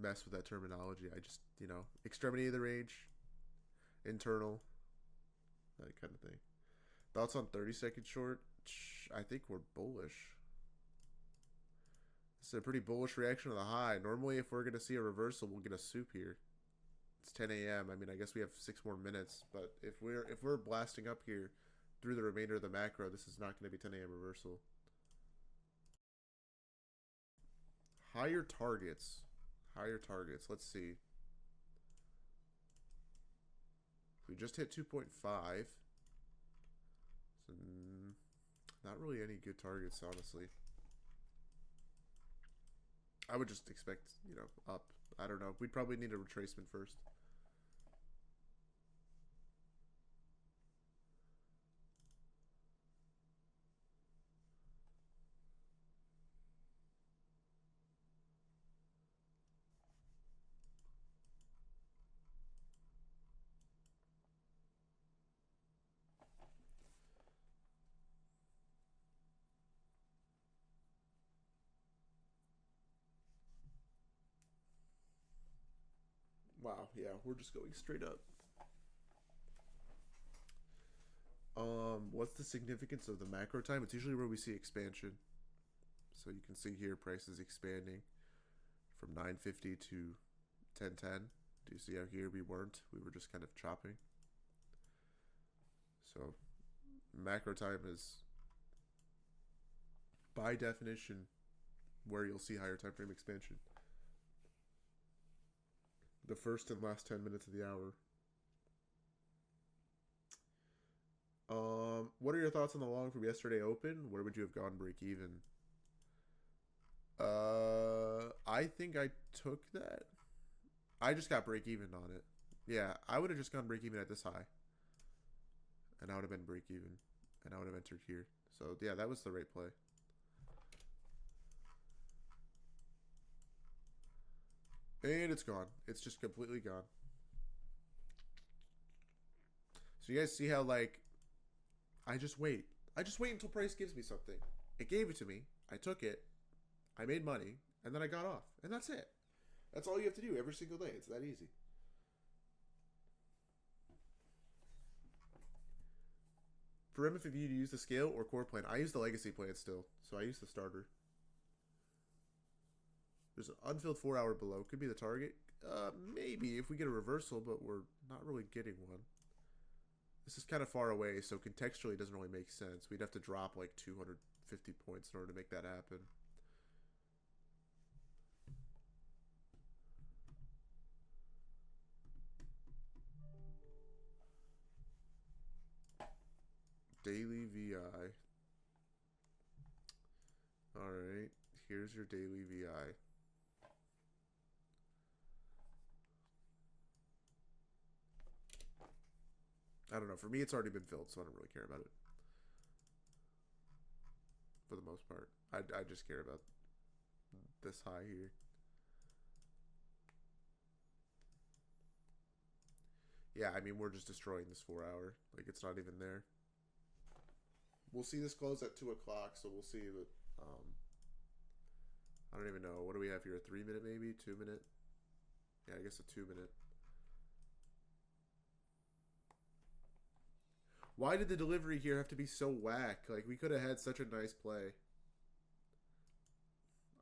mess with that terminology. I just, extremity of the range, internal, that kind of thing. Thoughts on 30-second short? I think we're bullish. It's a pretty bullish reaction to the high. Normally, if we're going to see a reversal, we'll get a soup here. It's 10 a.m. I mean, I guess we have 6 more minutes, but if we're blasting up here through the remainder of the macro, this is not going to be 10 a.m. reversal. Higher targets. Higher targets. Let's see. We just hit 2.5. So not really any good targets, honestly. I would just expect, up. I don't know. We'd probably need a retracement first. Wow, yeah, we're just going straight up. What's the significance of the macro time? It's usually where we see expansion. So you can see here price is expanding from 950 to 1010. Do you see how here we weren't? We were just kind of chopping. So macro time is by definition where you'll see higher time frame expansion. The first and last 10 minutes of the hour. What are your thoughts on the long from yesterday open? Where would you have gone break even? I think I took that. I just got break even on it. Yeah, I would have just gone break even at this high. And I would have been break even. And I would have entered here. So, yeah, that was the right play. And it's gone. It's just completely gone. So you guys see how, like, I just wait. I just wait until price gives me something. It gave it to me. I took it. I made money. And then I got off. And that's it. That's all you have to do every single day. It's that easy. For MFV, do you use the scale or core plan? I use the legacy plan still. So I use the starter. There's an unfilled 4 hour below. Could be the target. Maybe if we get a reversal, but we're not really getting one. This is kind of far away, so contextually it doesn't really make sense. We'd have to drop like 250 points in order to make that happen. Daily VI. Alright, here's your daily VI. I don't know. For me, it's already been filled, so I don't really care about it. For the most part. I just care about this high here. Yeah, I mean, we're just destroying this 4 hour. Like, it's not even there. We'll see this close at 2 o'clock, so we'll see. But I don't even know. What do we have here? A 3 minute maybe? 2 minute? Yeah, I guess a 2 minute. Why did the delivery here have to be so whack? Like, we could have had such a nice play.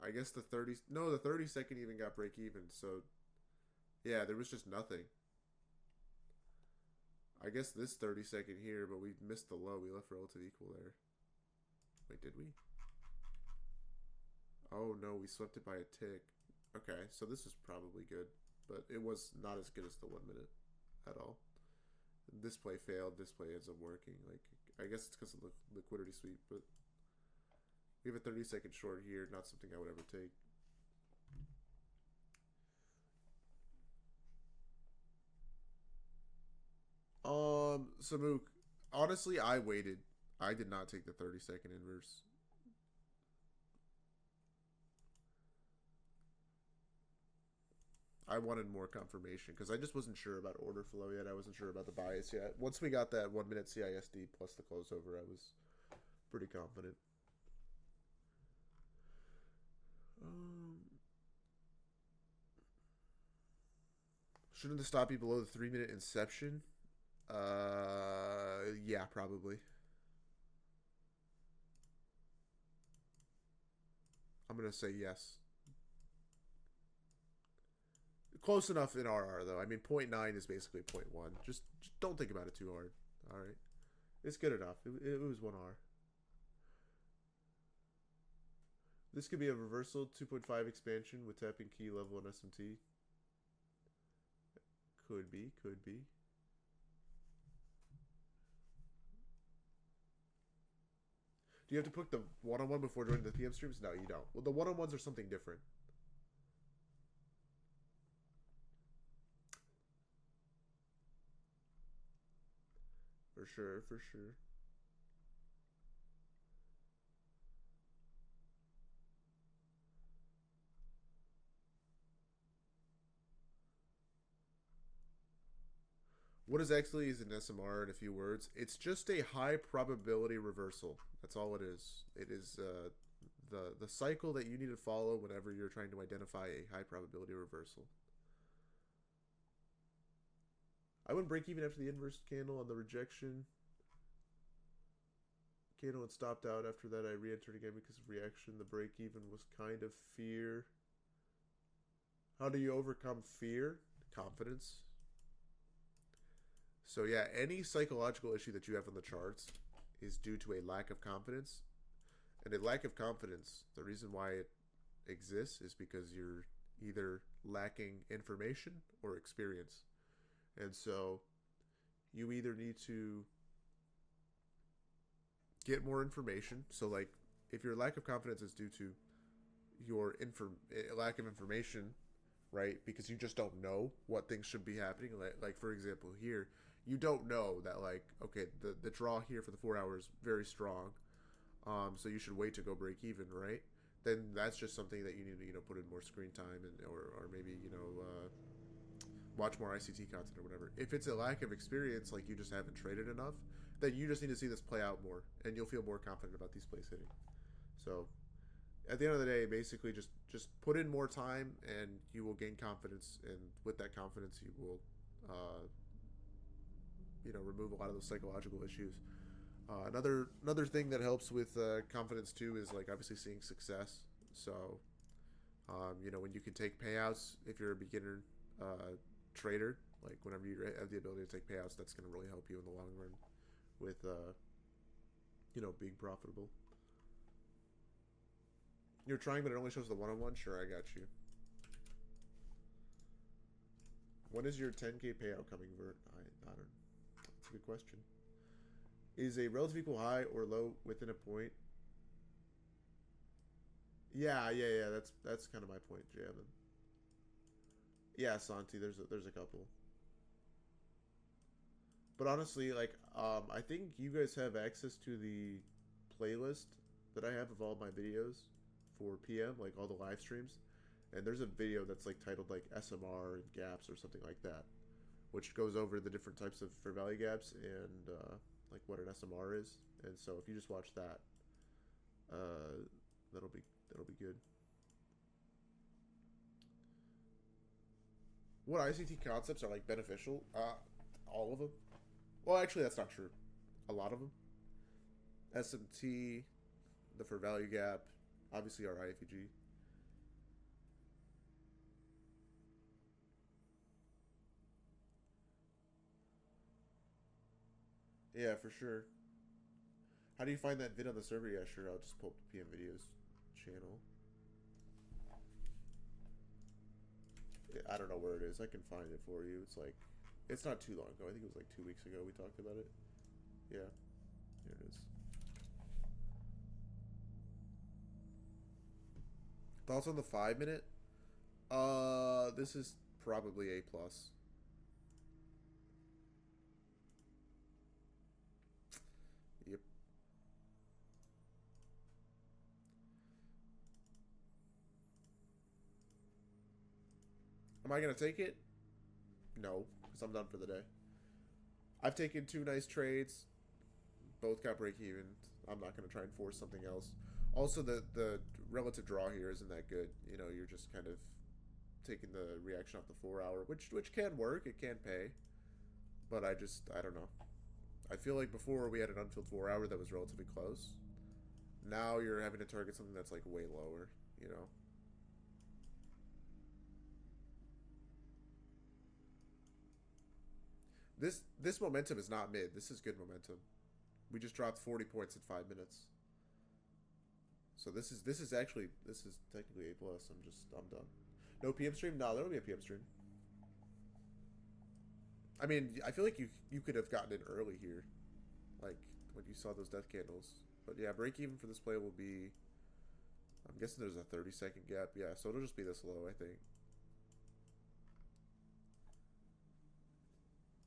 I guess the 30... No, the 30-second even got break even, so... Yeah, there was just nothing. I guess this 30-second here, but we missed the low. We left relative equal there. Wait, did we? Oh no, we swept it by a tick. Okay, so this is probably good, but it was not as good as the 1 minute at all. This play failed. This play ends up working. Like, I guess it's because of the liquidity sweep, but we have a 30-second short here. Not something I would ever take. Samuk, honestly, I waited. I did not take the 30-second inverse. I wanted more confirmation because I just wasn't sure about order flow yet. I wasn't sure about the bias yet. Once we got that 1 minute CISD plus the close over, I was pretty confident. Shouldn't the stop be below the 3 minute inception? Yeah, probably. I'm gonna say yes. Close enough in RR though. I mean, 0.9 is basically 0.1. Just don't think about it too hard. All right, it's good enough. It was 1R. This could be a reversal 2.5 expansion with tapping key level and SMT. Could be, could be. Do you have to put the one-on-one before joining the PM streams? No, you don't. Well, the one-on-ones are something different. For sure, for sure. What is actually is an SMR in a few words? It's just a high probability reversal. That's all it is. It is the cycle that you need to follow whenever you're trying to identify a high probability reversal. I wouldn't break even after the inverse candle on the rejection candle and stopped out. After that, I re-entered again because of reaction. The break even was kind of fear. How do you overcome fear? Confidence. So yeah, any psychological issue that you have on the charts is due to a lack of confidence. And a lack of confidence, the reason why it exists is because you're either lacking information or experience. And so you either need to get more information. So like if your lack of confidence is due to your lack of information, right? Because you just don't know what things should be happening. Like for example, here, you don't know that like, okay, the draw here for the 4 hours very strong. So you should wait to go break even, right? Then that's just something that you need to put in more screen time and or maybe watch more ICT content or whatever. If it's a lack of experience, like you just haven't traded enough, then you just need to see this play out more, and you'll feel more confident about these plays hitting. So at the end of the day, basically just put in more time, and you will gain confidence, and with that confidence, you will remove a lot of those psychological issues. Another thing that helps with confidence too is like obviously seeing success. So when you can take payouts if you're a beginner trader, like whenever you have the ability to take payouts, that's going to really help you in the long run with being profitable. You're trying, but it only shows the one-on-one. Sure, I got you. When is your 10K payout coming, Vert? I don't. That's a good question. Is a relative equal high or low within a point? Yeah. That's kind of my point, Javin. Yeah, Santi. There's a couple. But honestly, like, I think you guys have access to the playlist that I have of all my videos for PM, like all the live streams. And there's a video that's like titled like SMR and gaps or something like that, which goes over the different types of fair value gaps and like what an SMR is. And so if you just watch that, that'll be good. What ICT concepts are like beneficial? All of them. Well, actually, that's not true. A lot of them. SMT, the fair value gap, obviously our IFEG. Yeah, for sure. How do you find that vid on the server? Yeah, sure. I'll just pull up the PM Videos channel. Yeah, I don't know where it is. I can find it for you. It's like, it's not too long ago. I think it was like 2 weeks ago we talked about it. Yeah, here it is. Thoughts on the 5 minute? This is probably A plus. Yep. Am I gonna take it? No, because I'm done for the day. I've taken two nice trades. Both got break even. I'm not gonna try and force something else. Also, the relative draw here isn't that good. You know, you're just kind of taking the reaction off the 4 hour, which can work. It can pay, but I don't know. I feel like before we had an unfilled 4 hour that was relatively close. Now you're having to target something that's like way lower. You know. This momentum is not mid. This is good momentum. We just dropped 40 points in 5 minutes. So this is technically A plus. I'm done. No PM stream? No, there'll be a PM stream. I mean, I feel like you could have gotten it early here, like when you saw those death candles. But yeah, break even for this play will be. I'm guessing there's a 30-second gap. Yeah, so it'll just be this low, I think.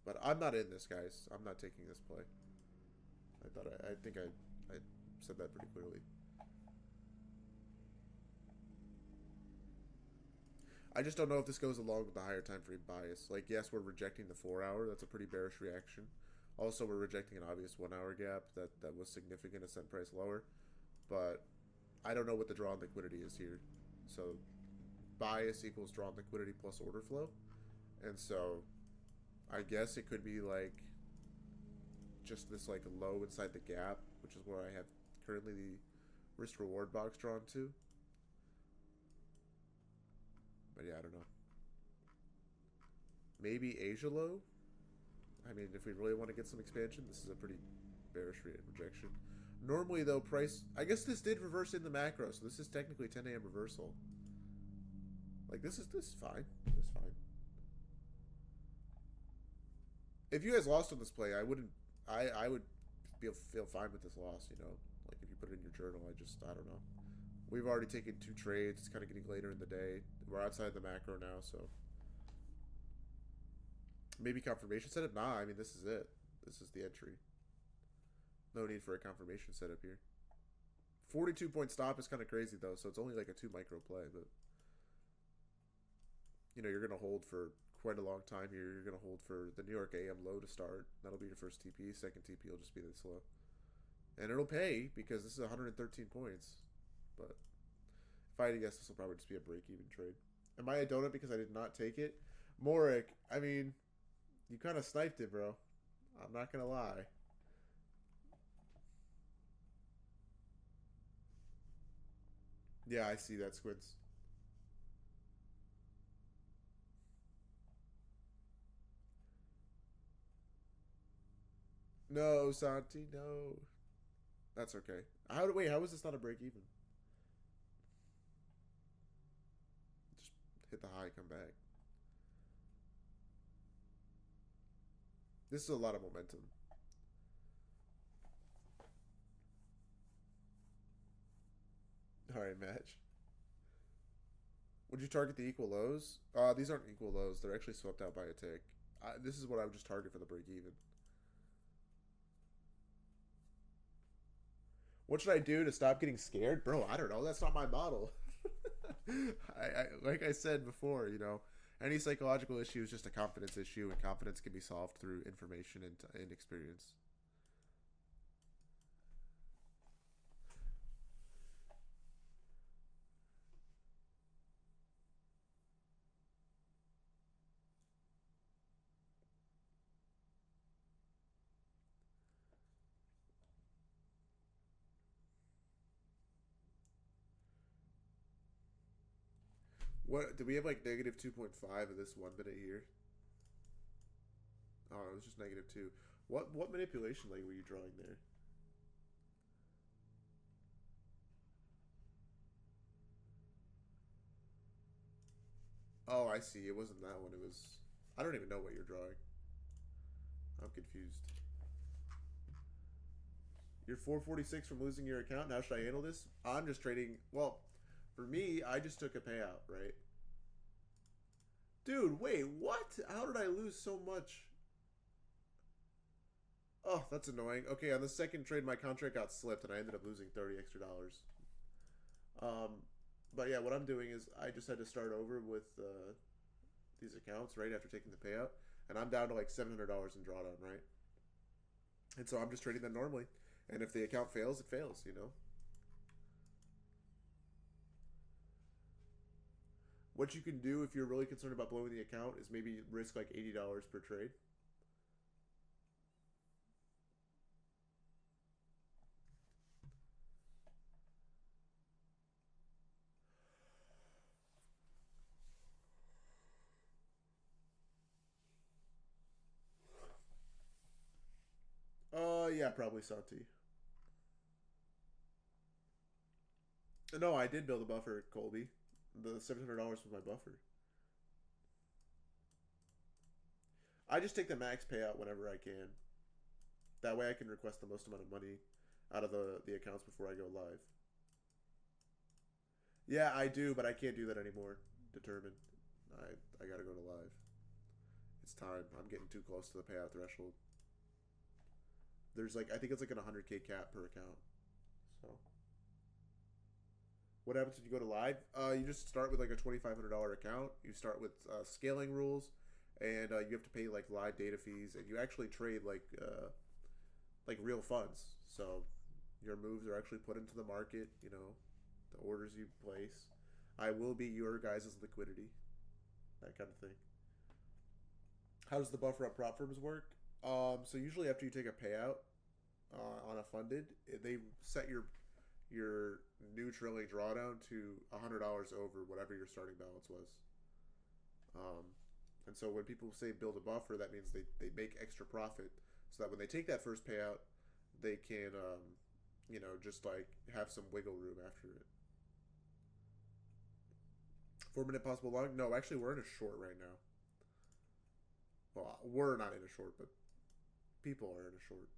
But I'm not in this, guys. I'm not taking this play. I think I said that pretty clearly. I just don't know if this goes along with the higher time frame bias. Like, yes, we're rejecting the 4 hour. That's a pretty bearish reaction. Also, we're rejecting an obvious 1 hour gap that was significant and sent price lower. But I don't know what the drawn liquidity is here. So bias equals drawn liquidity plus order flow. And so I guess it could be like just this like low inside the gap, which is what I have currently the risk reward box drawn to. But yeah, I don't know. Maybe Asia low. I mean, if we really want to get some expansion, this is a pretty bearish rejection. Normally, though, price. I guess this did reverse in the macro, so this is technically 10 a.m. reversal. Like this is fine. This is fine. If you guys lost on this play, I wouldn't. I would feel fine with this loss. You know, like if you put it in your journal, I don't know. We've already taken two trades. It's kind of getting later in the day. We're outside the macro now, so maybe confirmation setup. Nah, I mean this is it. This is the entry. No need for a confirmation setup here. 42-point stop is kind of crazy though, so it's only like a 2 micro play, but you know you're gonna hold for quite a long time here. You're gonna hold for the New York AM low to start. That'll be your first TP. Second TP will just be this low, and it'll pay because this is 113 points. But if I had to guess, this will probably just be a break-even trade. Am I a donut because I did not take it? Morik, I mean, you kind of sniped it, bro. I'm not gonna lie. Yeah, I see that, Squids. No, Santi, no. That's okay. How is this not a break even? Just hit the high, come back. This is a lot of momentum. All right, match. Would you target the equal lows? These aren't equal lows. They're actually swept out by a tick. This is what I would just target for the break even. What should I do to stop getting scared, bro? I don't know. That's not my model. Like I said before, you know, any psychological issue is just a confidence issue, and confidence can be solved through information and experience. What do we have like negative 2.5 of this 1 minute here? Oh, it was just negative 2. What manipulation leg were you drawing there? Oh, I see. It wasn't that one. It was. I don't even know what you're drawing. I'm confused. You're 446 from losing your account. Now should I handle this? I'm just trading. Well, for me, I just took a payout, right? Dude, wait, what? How did I lose so much? Oh, that's annoying. Okay, on the second trade, my contract got slipped, and I ended up losing $30 extra. But yeah, what I'm doing is I just had to start over with these accounts right after taking the payout, and I'm down to like $700 in drawdown, right? And so I'm just trading them normally, and if the account fails, it fails, you know. What you can do if you're really concerned about blowing the account is maybe risk like $80 per trade. Yeah, probably Santi. No, I did build a buffer, Colby. The $700 was my buffer. I just take the max payout whenever I can. That way I can request the most amount of money out of the accounts before I go live. Yeah, I do, but I can't do that anymore. Determined. I gotta go to live. It's time. I'm getting too close to the payout threshold. There's like I think it's like an 100K cap per account. So what happens when you go to live? You just start with like a $2,500 account. You start with scaling rules, and you have to pay like live data fees, and you actually trade like real funds. So your moves are actually put into the market. You know, the orders you place. I will be your guys' liquidity, that kind of thing. How does the buffer up prop firms work? So usually after you take a payout on a funded, they set your new trailing drawdown to $100 over whatever your starting balance was. Um, and so when people say build a buffer, that means they make extra profit so that when they take that first payout, they can just like have some wiggle room after it. 4 minute possible long? No, actually we're in a short right now. Well, we're not in a short, but people are in a short.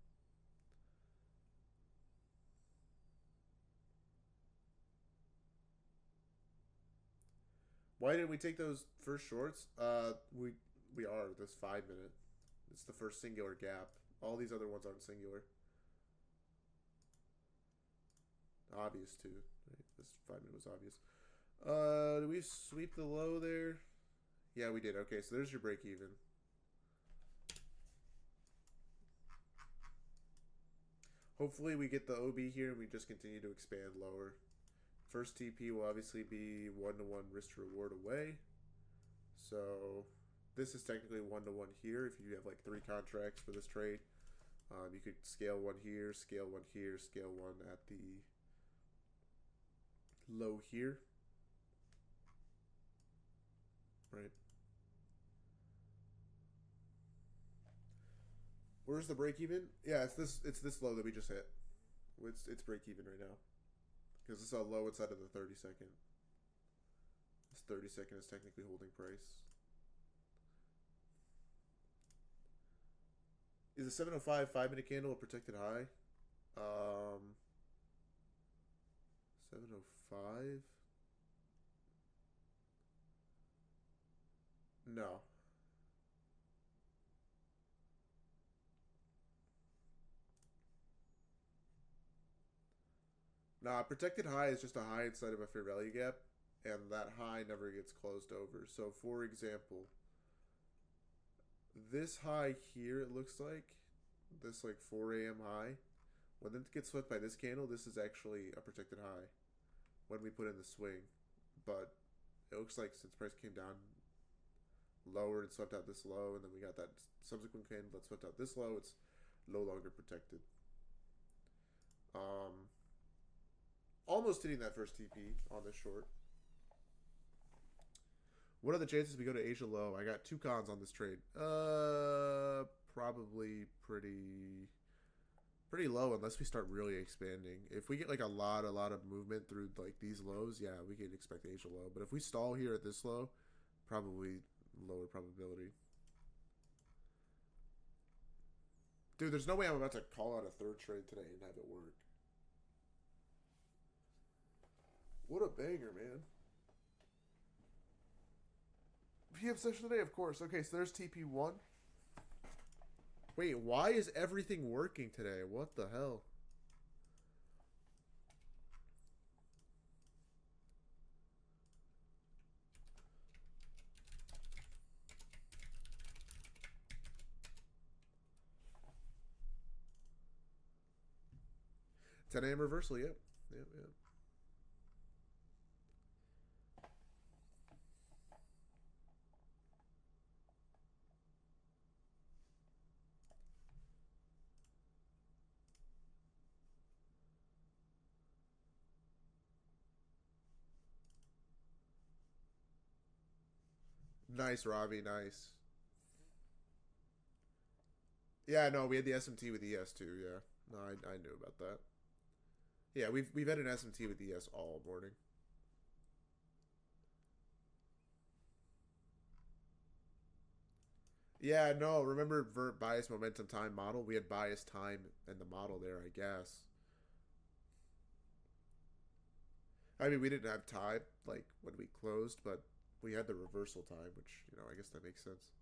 Why did we take those first shorts? We are this 5 minute. It's the first singular gap. All these other ones aren't singular. Obvious too. Right? This 5 minute was obvious. Did we sweep the low there? Yeah, we did. Okay, so there's your break even. Hopefully we get the OB here and we just continue to expand lower. First TP will obviously be 1-to-1 risk to reward away. So this is technically 1-to-1 here if you have like 3 contracts for this trade. You could scale one here, scale one here, scale one at the low here. Right. Where's the break even? Yeah, it's this low that we just hit. It's break even right now. Because it's a low inside of the 30-second. This 30-second is technically holding price. Is a 705 5 minute candle a protected high? 705? No. Nah, protected high is just a high inside of a fair value gap, and that high never gets closed over. So, for example, this high here, it looks like, this like 4 a.m. high, when it gets swept by this candle, this is actually a protected high when we put in the swing. But it looks like since price came down lower and swept out this low, and then we got that subsequent candle that swept out this low, it's no longer protected. Um, Almost hitting that first TP on this short. What are the chances we go to Asia low? I got 2 cons on this trade. probably pretty low unless we start really expanding. If we get like a lot of movement through like these lows, yeah, we can expect Asia low. But if we stall here at this low, probably lower probability. Dude, there's no way I'm about to call out a third trade today and have it work. What a banger, man. PM session today, of course. Okay, so there's TP1. Wait, why is everything working today? What the hell? Ten AM reversal, yep. Yep. Nice, Robbie, nice. Yeah, no, we had the SMT with ES too, yeah. No, I knew about that. Yeah, we've had an SMT with ES all morning. Yeah, no, remember vert bias momentum time model? We had bias time in the model there, I guess. I mean, we didn't have time like when we closed, but we had the reversal time, which, I guess that makes sense.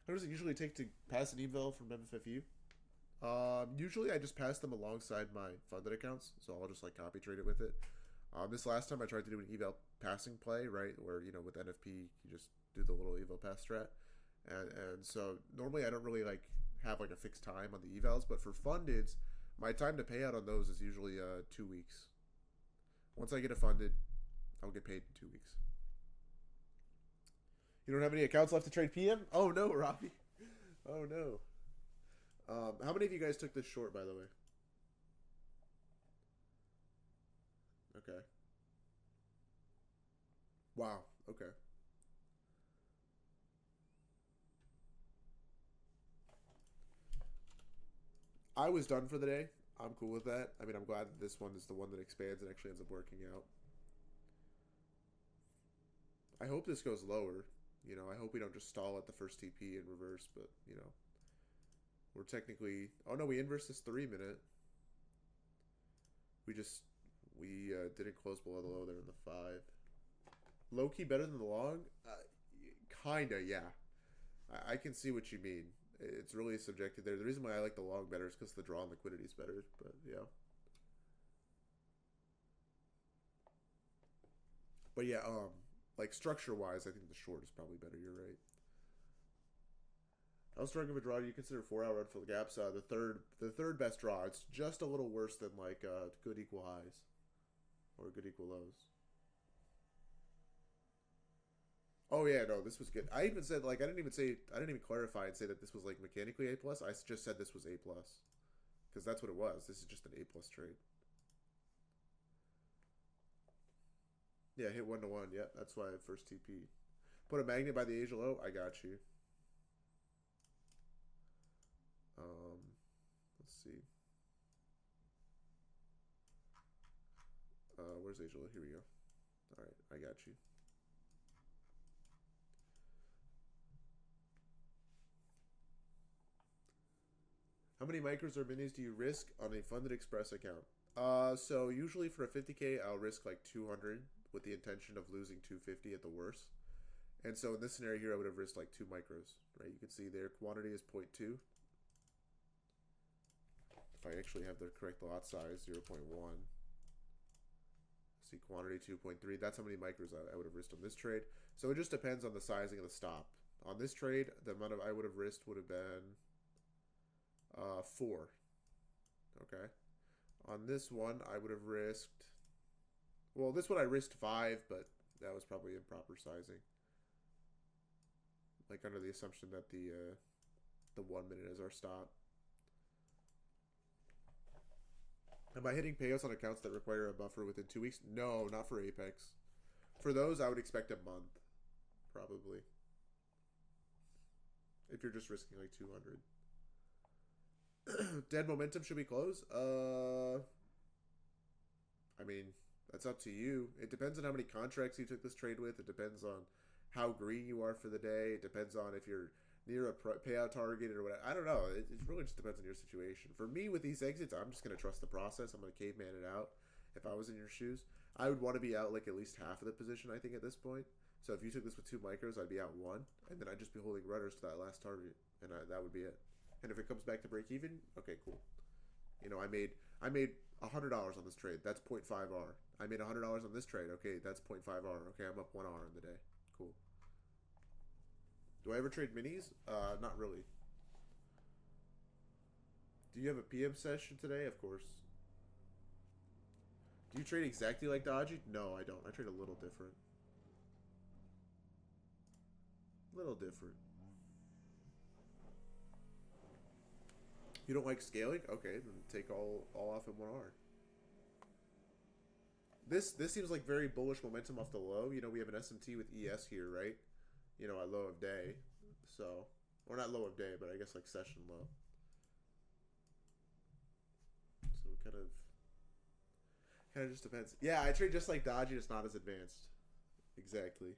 How does it usually take to pass an eval from MFFU? Usually I just pass them alongside my funded accounts, so I'll just like copy trade it with it. This last time I tried to do an eval passing play, right, where with NFP you just do the little eval pass strat, and so normally I don't really like have like a fixed time on the evals, but for fundeds, my time to pay out on those is usually 2 weeks. Once I get it funded, I'll get paid in 2 weeks. You don't have any accounts left to trade PM? Oh no, Robbie. Oh no. How many of you guys took this short, by the way? Okay. Wow. Okay. I was done for the day. I'm cool with that. I mean, I'm glad that this one is the one that expands and actually ends up working out. I hope this goes lower. I hope we don't just stall at the first TP and reverse, but, we're technically... Oh, no, we inverse this 3-minute. We didn't close below the low there in the 5. Low key better than the long? Kinda, yeah. I can see what you mean. It's really subjective there. The reason why I like the long better is because the draw and liquidity is better, but yeah. But yeah, like structure-wise, I think the short is probably better. You're right. How strong of a draw do you consider 4-hour run for the gaps? The third best draw. It's just a little worse than like good equal highs or good equal lows. Oh yeah, no, this was good. I even said like I didn't even clarify and say that this was like mechanically A plus. I just said this was A plus because that's what it was. This is just an A plus trade. Yeah, hit 1-to-1. Yeah, that's why I first TP. Put a magnet by the Asia low. I got you. Let's see. Where's Asia low? Here we go. All right, I got you. How many micros or minis do you risk on a funded express account? So usually for a 50K, I'll risk like 200 with the intention of losing 250 at the worst. And so in this scenario here, I would have risked like 2 micros, right? You can see their quantity is 0.2. If I actually have the correct lot size, 0.1. See quantity 2.3. That's how many micros I would have risked on this trade. So it just depends on the sizing of the stop. On this trade, the amount I would have risked would have been 4. Okay. On this one, I would have risked... Well, this one I risked 5, but that was probably improper sizing. Like under the assumption that the 1 minute is our stop. Am I hitting payouts on accounts that require a buffer within 2 weeks? No, not for Apex. For those, I would expect a month, probably. if you're just risking like 200. Dead momentum, should we close? I mean, that's up to you. It depends on how many contracts you took this trade with. It depends on how green you are for the day. It depends on if you're near a payout target or whatever. I don't know. It really just depends on your situation. For me, with these exits, I'm just going to trust the process. I'm going to caveman it out. If I was in your shoes, I would want to be out like at least half of the position, I think, at this point. So if you took this with 2 micros, I'd be out 1. And then I'd just be holding runners to that last target. And that would be it. And if it comes back to break even, okay, cool. You know, I made $100 on this trade. That's 0.5 R. I made $100 on this trade. Okay, that's 0.5 R. Okay, I'm up 1 R in the day. Cool. Do I ever trade minis? Not really. Do you have a PM session today? Of course. Do you trade exactly like Dodgy? No, I don't. I trade a little different. Little different. You don't like scaling? Okay, then take all off in 1R. This seems like very bullish momentum off the low. You know, we have an SMT with ES here, right? You know, at low of day. So, or not low of day, but I guess like session low. So it kind of just depends. Yeah, I trade just like Dodgy, just not as advanced. Exactly.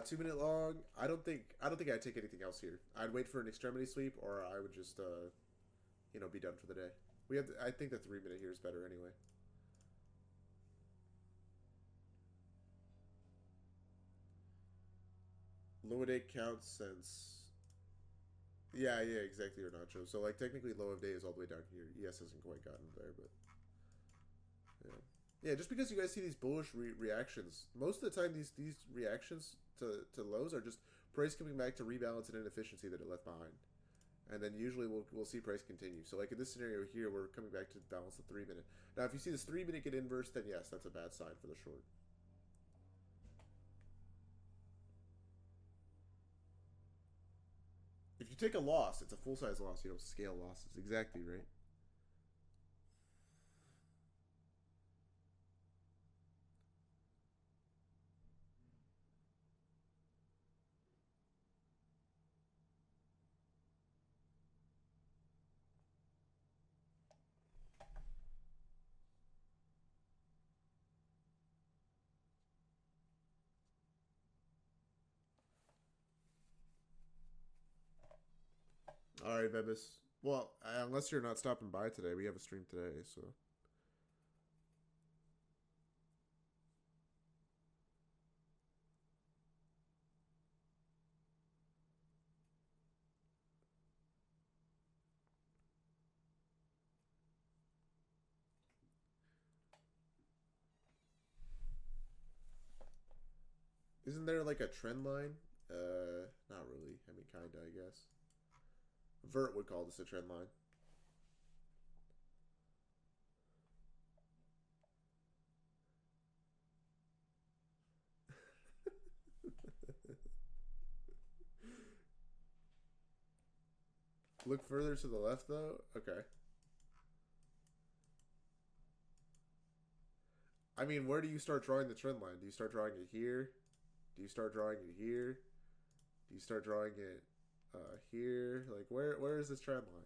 2 minute long. I don't think I'd take anything else here. I'd wait for an extremity sweep, or I would just you know, be done for the day. We have. I think the 3 minute here is better anyway. Low of day counts since. Yeah, exactly, or nacho. So like technically low of day is all the way down here. ES hasn't quite gotten there, but yeah. Yeah, just because you guys see these bullish reactions, most of the time these reactions to lows are just price coming back to rebalance an inefficiency that it left behind, and then usually we'll see price continue. So like in this scenario here, we're coming back to balance the 3 minute. Now, if you see this 3 minute get inverse, then yes, that's a bad sign for the short. If you take a loss, it's a full size loss. You don't scale losses. Exactly right. All right, Bebis. Well, unless you're not stopping by today, we have a stream today, so. Isn't there like a trend line? Not really. I mean, kinda, I guess. Vert would call this a trend line. Look further to the left, though? Okay. I mean, where do you start drawing the trend line? Do you start drawing it here? Do you start drawing it here? Do you start drawing it here? Like, where is this trend line?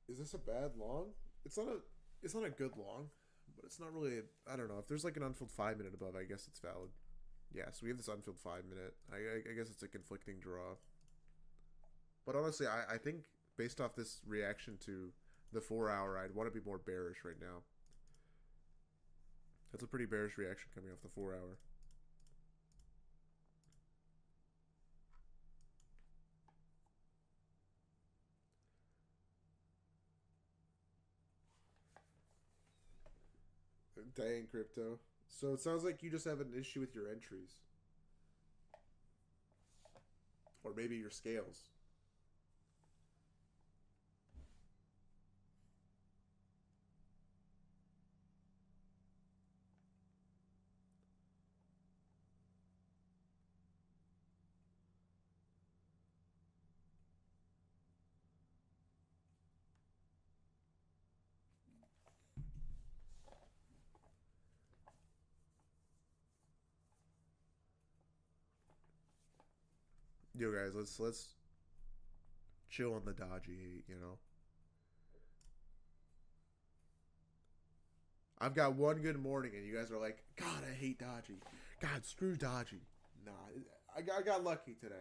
Is this a bad long? It's not a good long, but it's not really. I don't know. If there's like an unfilled 5 minute above, I guess it's valid. Yeah, so we have this unfilled 5 minute. I guess it's a conflicting draw. But honestly, I think based off this reaction to the 4 hour, I'd want to be more bearish right now. That's a pretty bearish reaction coming off the 4 hour. Dang, crypto. So it sounds like you just have an issue with your entries. Or maybe your scales. Yo, guys, let's chill on the dodgy hate. I've got one good morning, and you guys are like, God, I hate dodgy. God, screw dodgy. Nah, I got lucky today.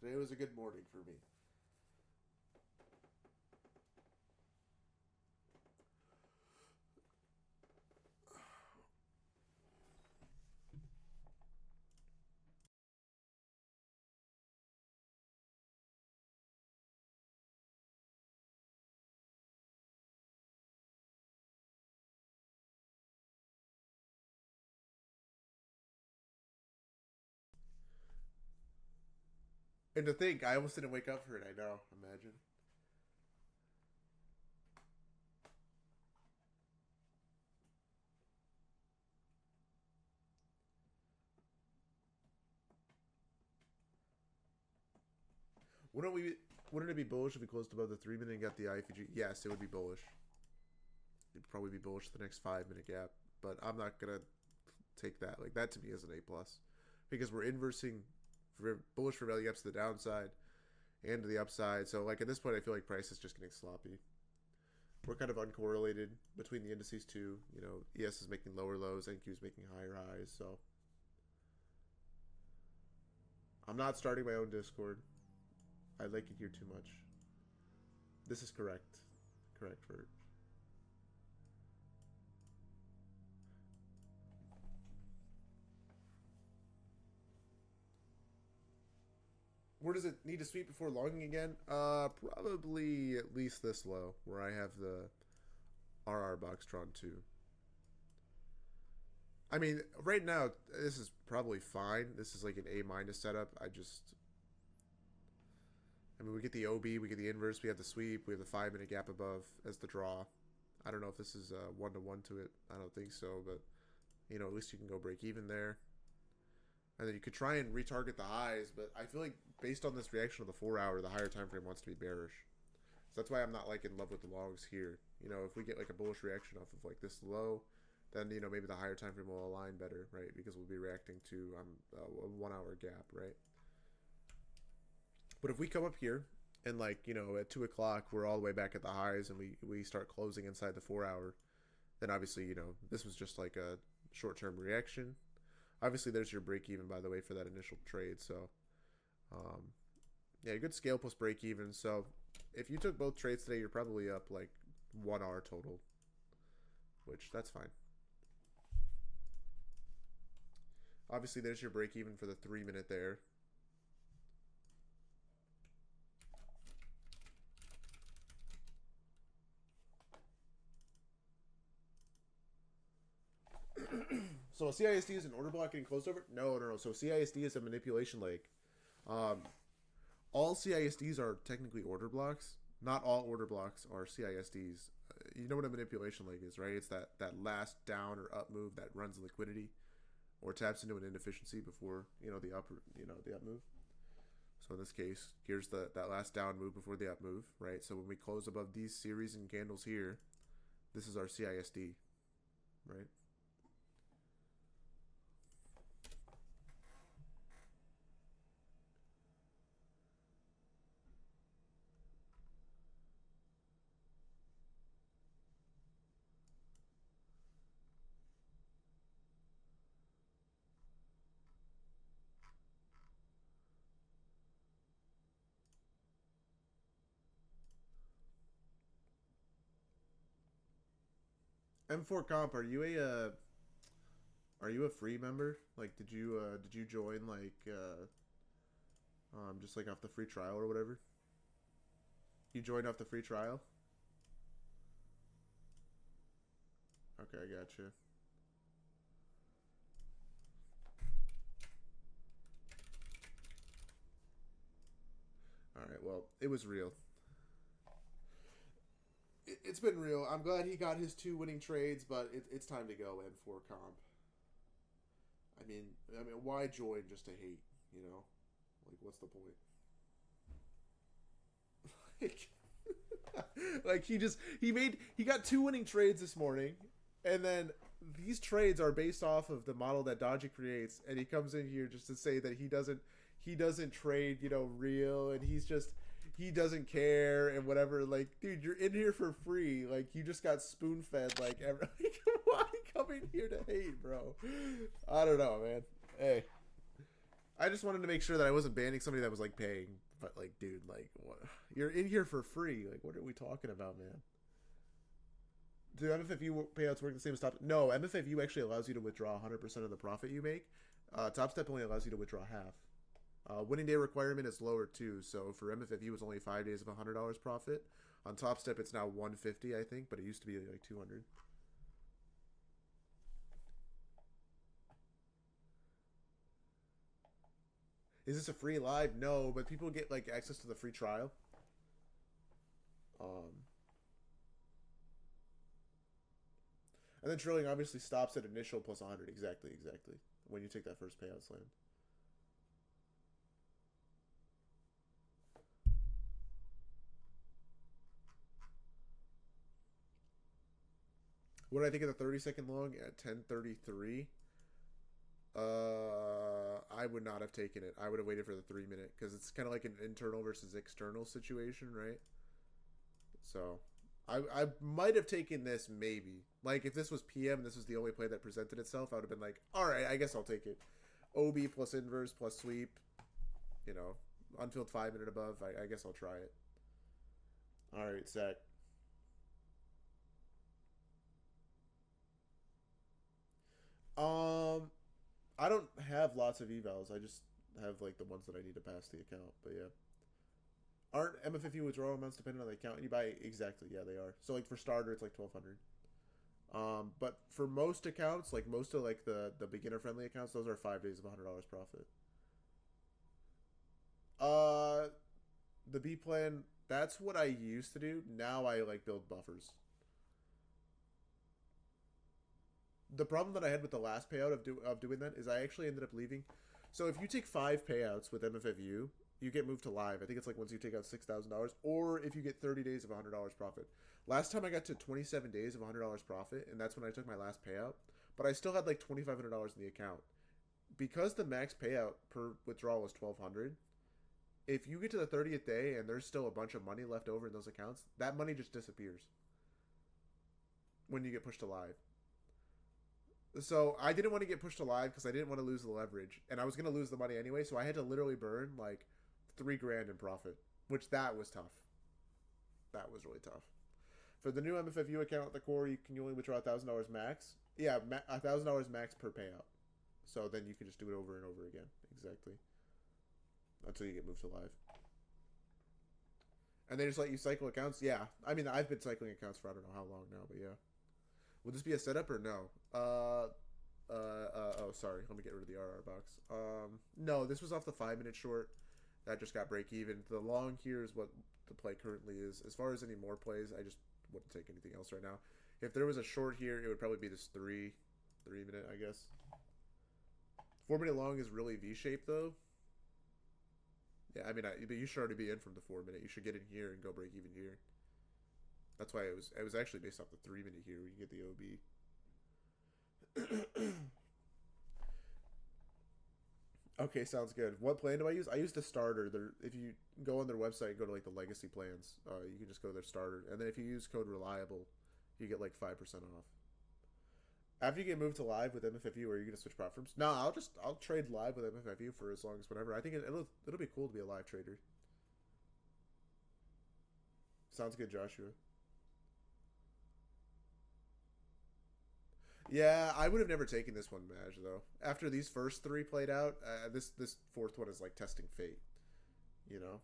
Today was a good morning for me. And to think, I almost didn't wake up for it. I know. Imagine. Wouldn't we? Wouldn't it be bullish if we closed above the 3 minute and got the IFG? Yes, it would be bullish. It'd probably be bullish the next 5 minute gap, but I'm not gonna take that. Like that to me is an A plus, because we're inversing for bullish for value gaps to the downside and to the upside. So like at this point, I feel like price is just getting sloppy. We're kind of uncorrelated between the indices too. ES is making lower lows, NQ is making higher highs. So I'm not starting my own Discord. I like it here too much. This is correct. Correct, Vert. Where does it need to sweep before longing again? Probably at least this low, where I have the RR box drawn to. I mean, right now, this is probably fine. This is like an A minus setup. We get the OB, we get the inverse, we have the sweep, we have the 5 minute gap above as the draw. I don't know if this is one-to-one to it. I don't think so, but, at least you can go break even there. And then you could try and retarget the highs, but I feel like based on this reaction of the 4 hour, the higher time frame wants to be bearish. So that's why I'm not like in love with the longs here. If we get like a bullish reaction off of like this low, then maybe the higher time frame will align better, right? Because we'll be reacting to a 1 hour gap, right? But if we come up here and at 2 o'clock we're all the way back at the highs and we start closing inside the 4 hour, then obviously this was just like a short term reaction. Obviously, there's your break even, by the way, for that initial trade. So, yeah, good scale plus break even. So, if you took both trades today, you're probably up like 1 R total, which that's fine. Obviously, there's your break even for the 3 minute there. So CISD is an order block getting closed over? No. So CISD is a manipulation leg. All CISDs are technically order blocks. Not all order blocks are CISDs. You know what a manipulation leg is, right? It's that last down or up move that runs liquidity or taps into an inefficiency before the up move. So in this case, here's that last down move before the up move, right? So when we close above these series and candles here, this is our CISD, right? M4 Comp, are you a free member? Like, did you join just like off the free trial or whatever? You joined off the free trial? Okay, I got you. All right, well, it was real. It's been real. I'm glad he got his 2 winning trades, but it's time to go M4 Comp. I mean, why join just to hate? Like, what's the point? Like he got 2 winning trades this morning, and then these trades are based off of the model that Dodgy creates, and he comes in here just to say that he doesn't trade, real, and he doesn't care and whatever. Like, dude, you're in here for free. Like, you just got spoon fed. Like, like, why coming here to hate, bro? I don't know, man. Hey, I just wanted to make sure that I wasn't banning somebody that was like paying. But like, dude, like, what? You're in here for free. Like, what are we talking about, man? Do MFFU payouts work the same as Top? No, MFFU actually allows you to withdraw 100% of the profit you make. Top Step only allows you to withdraw half. Winning day requirement is lower too, so for MFFU it's only 5 days of $100 profit. On Top Step it's now 150, I think, but it used to be like 200. Is this a free live? No, but people get like access to the free trial. And then drilling obviously stops at initial plus 100. Exactly. When you take that first payout slam. What did I think of the 30-second long at 10:33? I would not have taken it. I would have waited for the 3-minute because it's kind of like an internal versus external situation, right? So, I might have taken this maybe. Like if this was PM, and this was the only play that presented itself, I would have been like, all right, I guess I'll take it. OB plus inverse plus sweep, unfilled 5-minute above. I guess I'll try it. All right, Zach. I don't have lots of evals. I just have like the ones that I need to pass the account. But yeah, aren't MFFU withdrawal amounts dependent on the account you buy? Exactly. Yeah, they are. So like for starter, it's like 1,200. But for most accounts, like most of like the beginner friendly accounts, those are 5 days of $100 profit. The B plan. That's what I used to do. Now I like build buffers. The problem that I had with the last payout of doing that is I actually ended up leaving. So if you take 5 payouts with MFFU, you get moved to live. I think it's like once you take out $6,000, or if you get 30 days of $100 profit. Last time I got to 27 days of $100 profit, and that's when I took my last payout. But I still had like $2,500 in the account because the max payout per withdrawal was $1,200. If you get to the 30th day and there's still a bunch of money left over in those accounts, that money just disappears when you get pushed to live. So I didn't want to get pushed to live because I didn't want to lose the leverage, and I was going to lose the money anyway. So I had to literally burn like $3,000 in profit, which that was tough. That was really tough. For the new MFFU account at the core, you can only withdraw $1,000 max. Yeah, $1,000 max per payout. So then you can just do it over and over again. Exactly. Until you get moved to live. And they just let you cycle accounts. Yeah, I mean I've been cycling accounts for I don't know how long now, but yeah. Would this be a setup or no? Oh, sorry. Let me get rid of the RR box. No, this was off the 5-minute short. That just got break even. The long here is what the play currently is. As far as any more plays, I just wouldn't take anything else right now. If there was a short here, it would probably be this 3-minute, I guess. 4-minute long is really V-shaped though. Yeah, I mean, but you should already be in from the 4-minute. You should get in here and go break even here. That's why it was actually based off the 3-minute here. We can get the OB. Okay, sounds good. What plan do I use? I use the starter. If you go on their website and go to like the legacy plans, you can just go to their starter. And then if you use code reliable, you get like 5% off. After you get moved to live with MFFU, are you gonna switch platforms? No, I'll trade live with MFFU for as long as whatever. I think it'll be cool to be a live trader. Sounds good, Joshua. Yeah, I would have never taken this one, Maj, though. After these first 3 played out, this fourth one is like testing fate, you know.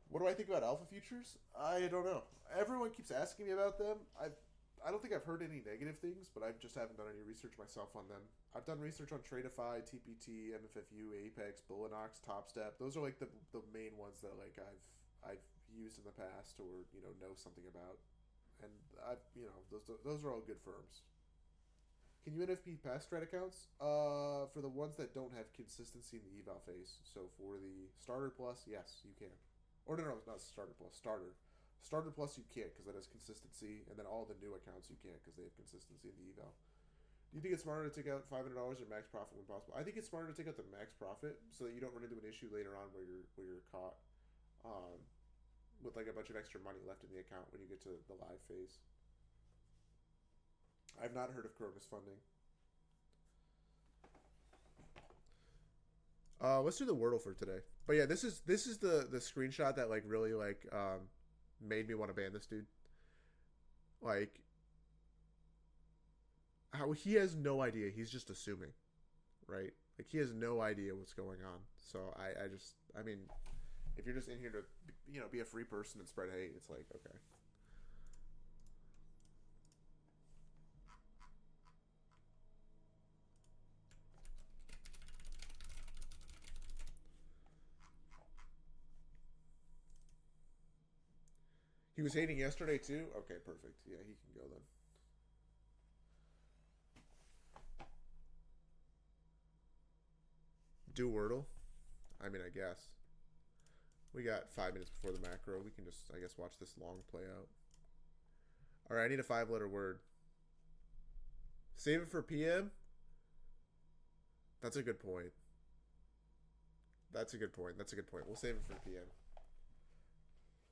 What do I think about alpha futures? I don't know. Everyone keeps asking me about them. I don't think I've heard any negative things, but I just haven't done any research myself on them. I've done research on Tradeify, TPT, MFFU, Apex, Bullinox, Topstep. Those are like the main ones that like I've used in the past or know something about, and those are all good firms. Can you NFP pass strat accounts? For the ones that don't have consistency in the eval phase. So for the starter plus, yes, you can. Or no, not starter plus, starter. Starter plus you can't because that has consistency, and then all the new accounts you can't because they have consistency in the eval. Do you think it's smarter to take out $500 or max profit when possible? I think it's smarter to take out the max profit so that you don't run into an issue later on where you're caught um, with like a bunch of extra money left in the account when you get to the live phase. I've not heard of Cronus funding. Let's do the Wordle for today. But yeah, this is the screenshot that like really like made me want to ban this dude. Like how he has no idea. He's just assuming, right? Like he has no idea what's going on. So I mean, if you're just in here to be a free person and spread hate, it's like okay. He was hating yesterday too? Okay, perfect. Yeah, he can go then. Do Wordle? I mean, I guess. We got 5 minutes before the macro. We can just, I guess, watch this long play out. Alright, I need a 5-letter word. Save it for PM? That's a good point. That's a good point. That's a good point. We'll save it for PM.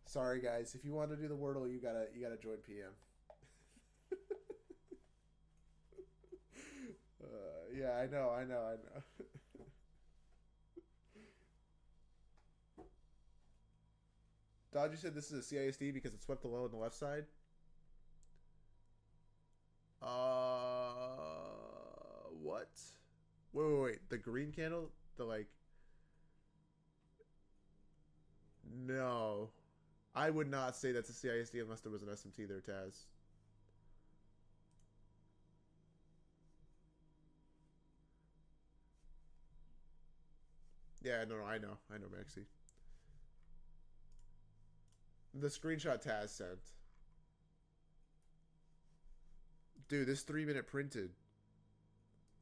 Sorry guys, if you want to do the Wordle, you gotta join PM. Yeah, I know. Dodge, you said this is a CISD because it swept the low on the left side. What? Wait. The green candle? The like. No. I would not say that's a CISD unless there was an SMT there, Taz. Yeah, no, I know, Maxi. The screenshot Taz sent. Dude, this 3-minute printed.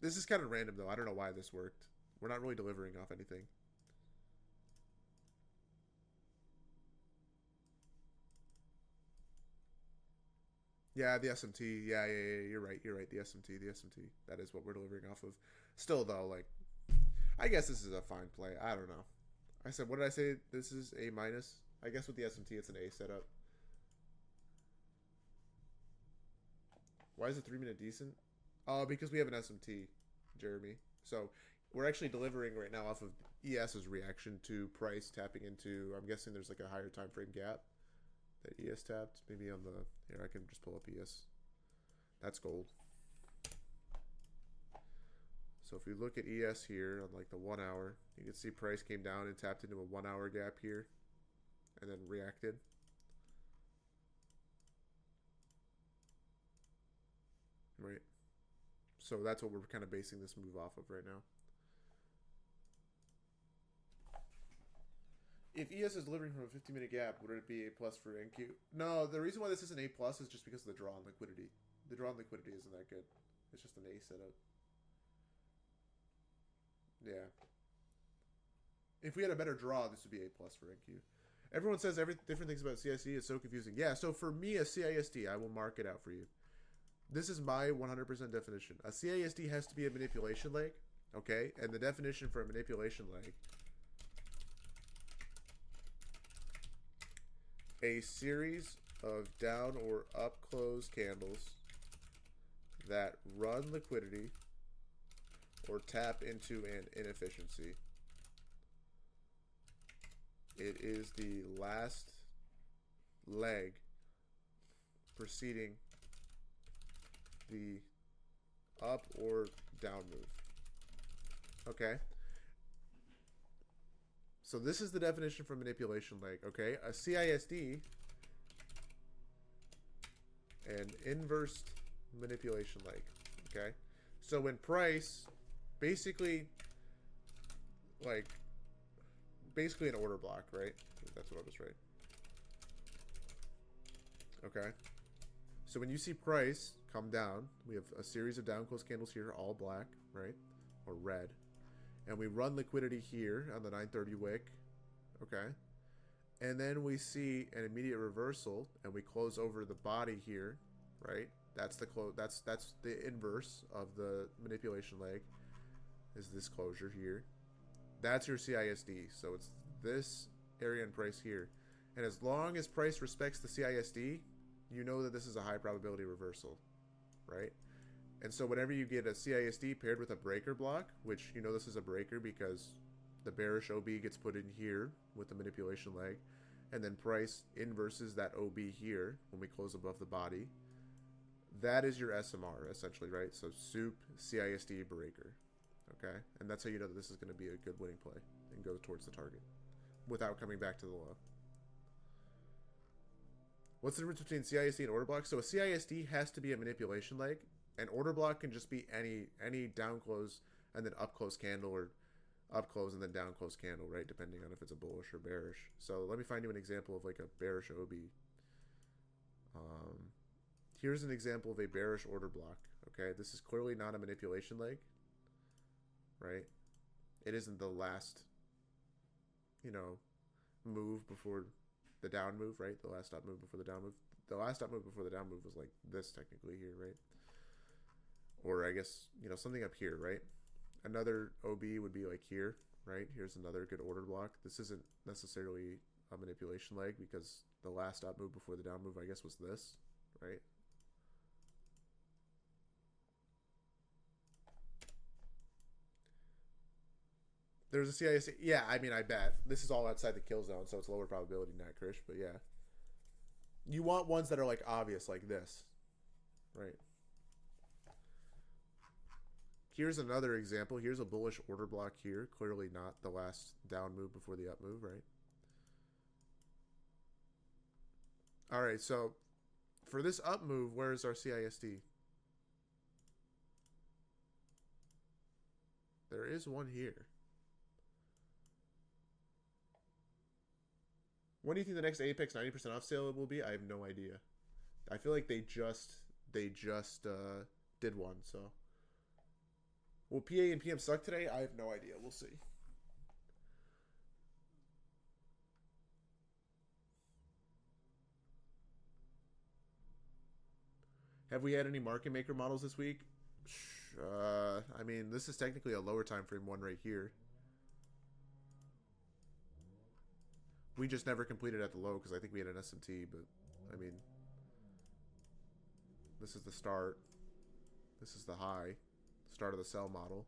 This is kind of random, though. I don't know why this worked. We're not really delivering off anything. Yeah, the SMT. Yeah, you're right. The SMT. That is what we're delivering off of. Still, though, like, I guess this is a fine play. I don't know. I said, what did I say? This is A minus. I guess with the SMT, it's an A setup. Why is the 3-minute decent? Because we have an SMT, Jeremy. So we're actually delivering right now off of ES's reaction to price tapping into. I'm guessing there's like a higher time frame gap that ES tapped. Maybe on the here I can just pull up ES. That's gold. So if you look at ES here on like the 1 hour, you can see price came down and tapped into a 1 hour gap here, and then reacted. Right. So that's what we're kind of basing this move off of right now. If ES is delivering from a 15-minute gap, would it be A plus for NQ? No, the reason why this is an A plus is just because of the draw on liquidity. The draw on liquidity isn't that good. It's just an A setup. Yeah. If we had a better draw, this would be A plus for NQ. Everyone says different things about CISD. It's so confusing. Yeah, so for me, a CISD, I will mark it out for you. This is my 100% definition. A CISD has to be a manipulation leg, okay? And the definition for a manipulation leg: a series of down or up close candles that run liquidity or tap into an inefficiency. It is the last leg preceding the up or down move. Okay? So this is the definition for manipulation leg, okay? A CISD, an inverse manipulation leg, okay? So when price, basically an order block, right? That's what I was right. Okay. So when you see price come down, we have a series of down close candles here, all black, right? Or red. And we run liquidity here on the 930 wick. Okay. and then we see an immediate reversal, and we close over the body here, right? That's the that's the inverse of the manipulation leg, is this closure here. That's your CISD. So it's this area and price here. And as long as price respects the CISD, you know that this is a high probability reversal, right? And so whenever you get a CISD paired with a breaker block, which you know this is a breaker because the bearish OB gets put in here with the manipulation leg, and then price inverses that OB here when we close above the body, that is your SMR essentially, right? So soup, CISD, breaker. Okay, and that's how you know that this is going to be a good winning play and go towards the target without coming back to the low. What's the difference between CISD and order block? So a CISD has to be a manipulation leg, and order block can just be any down close and then up close candle, or up close and then down close candle, right? Depending on if it's a bullish or bearish. So let me find you an example of like a bearish OB. Here's an example of a bearish order block. Okay, this is clearly not a manipulation leg, right? It isn't the last, move before the down move, right? The last up move before the down move. The last up move before the down move was like this technically here, right? Or I guess, something up here, right? Another OB would be like here, right? Here's another good order block. This isn't necessarily a manipulation leg because the last up move before the down move, I guess, was this, right? There's a CISD. Yeah, I mean, I bet. This is all outside the kill zone, so it's lower probability than that, Krish. But yeah. You want ones that are like obvious, like this. Right. Here's another example. Here's a bullish order block here. Clearly not the last down move before the up move, right? All right, so for this up move, where is our CISD? There is one here. When do you think the next Apex 90% off sale will be? I have no idea. I feel like they just did one, so. Will PA and PM suck today? I have no idea. We'll see. Have we had any market maker models this week? I mean, this is technically a lower time frame one right here. We just never completed at the low because I think we had an SMT, but I mean, this is the start. This is the high. Start of the sell model.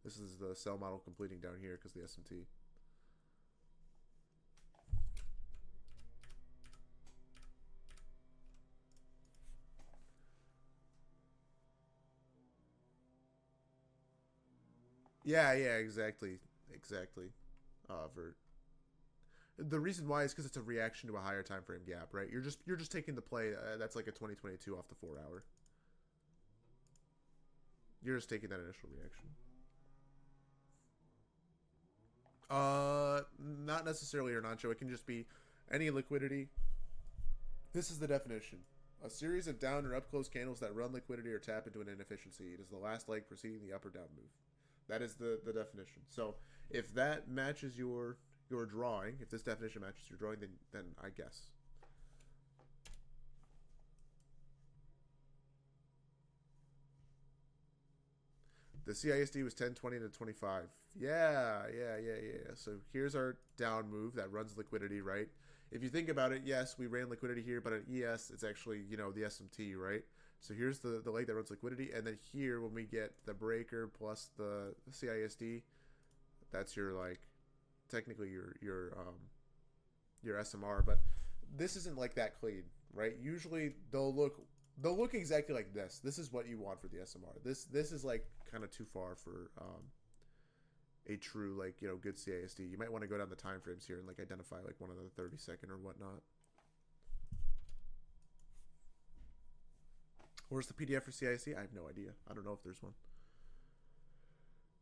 This is the sell model completing down here because the SMT. Yeah, exactly. The reason why is because it's a reaction to a higher time frame gap, right? You're just taking the play that's like a 2022 off the 4 hour. You're just taking that initial reaction. Not necessarily or Nacho. It can just be any liquidity. This is the definition. A series of down or up close candles that run liquidity or tap into an inefficiency. It is the last leg preceding the up or down move. That is the definition. So if that matches your drawing, if this definition matches your drawing, then I guess. The CISD was 10, 20 to 25. Yeah. So here's our down move that runs liquidity, right? If you think about it, yes, we ran liquidity here, but at ES, it's actually, the SMT, right? So here's the leg that runs liquidity, and then here, when we get the breaker plus the CISD, that's your, like, technically your SMR, but this isn't like that clean, right? Usually they'll look exactly like this. This is what you want for the SMR. This is like kind of too far for a true, like, good CISD. You might want to go down the time frames here and like identify like one of the 30-second or whatnot. Where's the PDF for CISD? I have no idea. I don't know if there's one.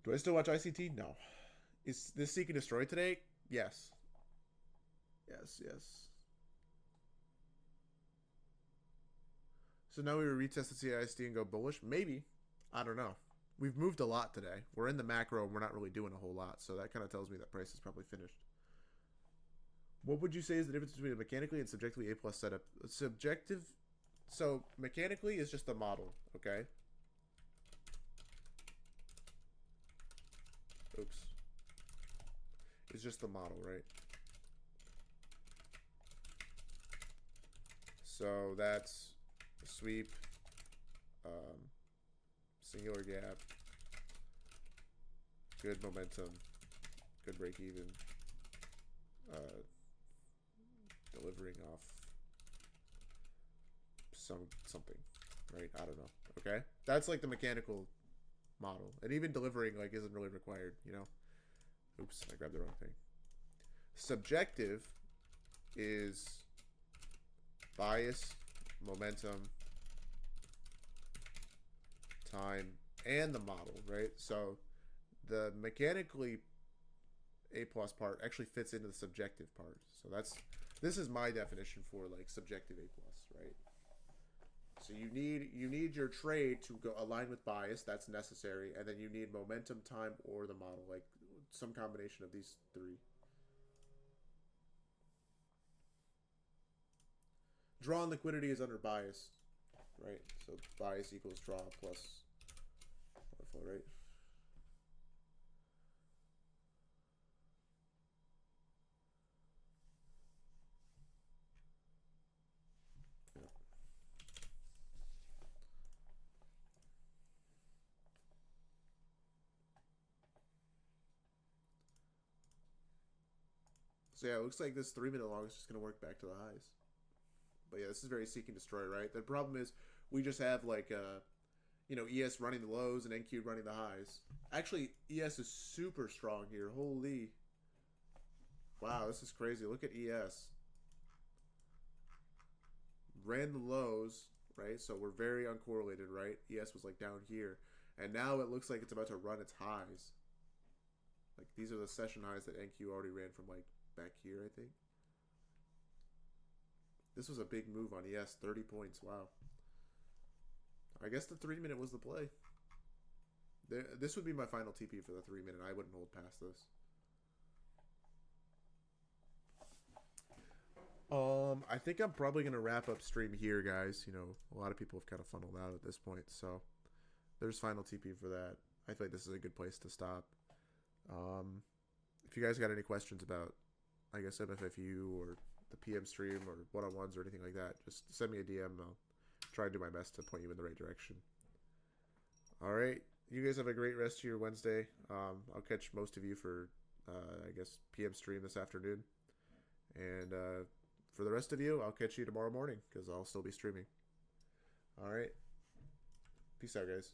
Do I still watch ICT? No. Is this Seek and Destroy today? Yes. So now we retest the CISD and go bullish? Maybe. I don't know. We've moved a lot today. We're in the macro and we're not really doing a whole lot. So that kind of tells me that price is probably finished. What would you say is the difference between a mechanically and subjectively A plus setup? Subjective, so mechanically is just a model, okay? Oops. It's just the model, right? So that's a sweep, singular gap, good momentum, good break even, delivering off something, right? I don't know. Okay, that's like the mechanical model, and even delivering like isn't really required, you know. Oops, I grabbed the wrong thing. Subjective is bias, momentum, time, and the model, right? So the mechanically A plus part actually fits into the subjective part. So this is my definition for like subjective A plus, right? So you need your trade to go align with bias. That's necessary, and then you need momentum, time, or the model, like some combination of these three. Draw and liquidity is under bias, right? So bias equals draw plus order flow, right? So yeah, it looks like this 3-minute long is just going to work back to the highs. But yeah, this is very seek and destroy, right? The problem is we just have like, ES running the lows and NQ running the highs. Actually, ES is super strong here. Holy. Wow, this is crazy. Look at ES. Ran the lows, right? So we're very uncorrelated, right? ES was like down here. And now it looks like it's about to run its highs. Like these are the session highs that NQ already ran from like back here, I think. This was a big move on ES, 30 points. Wow. I guess the 3-minute was the play. This would be my final TP for the 3-minute. I wouldn't hold past this. I think I'm probably going to wrap up stream here, guys. You know, a lot of people have kind of funneled out at this point. So there's final TP for that. I feel like this is a good place to stop. If you guys got any questions about, I guess, MFFU or the PM stream or one-on-ones or anything like that, just send me a DM. I'll try and do my best to point you in the right direction. All right. You guys have a great rest of your Wednesday. I'll catch most of you for, I guess, PM stream this afternoon. And for the rest of you, I'll catch you tomorrow morning because I'll still be streaming. All right. Peace out, guys.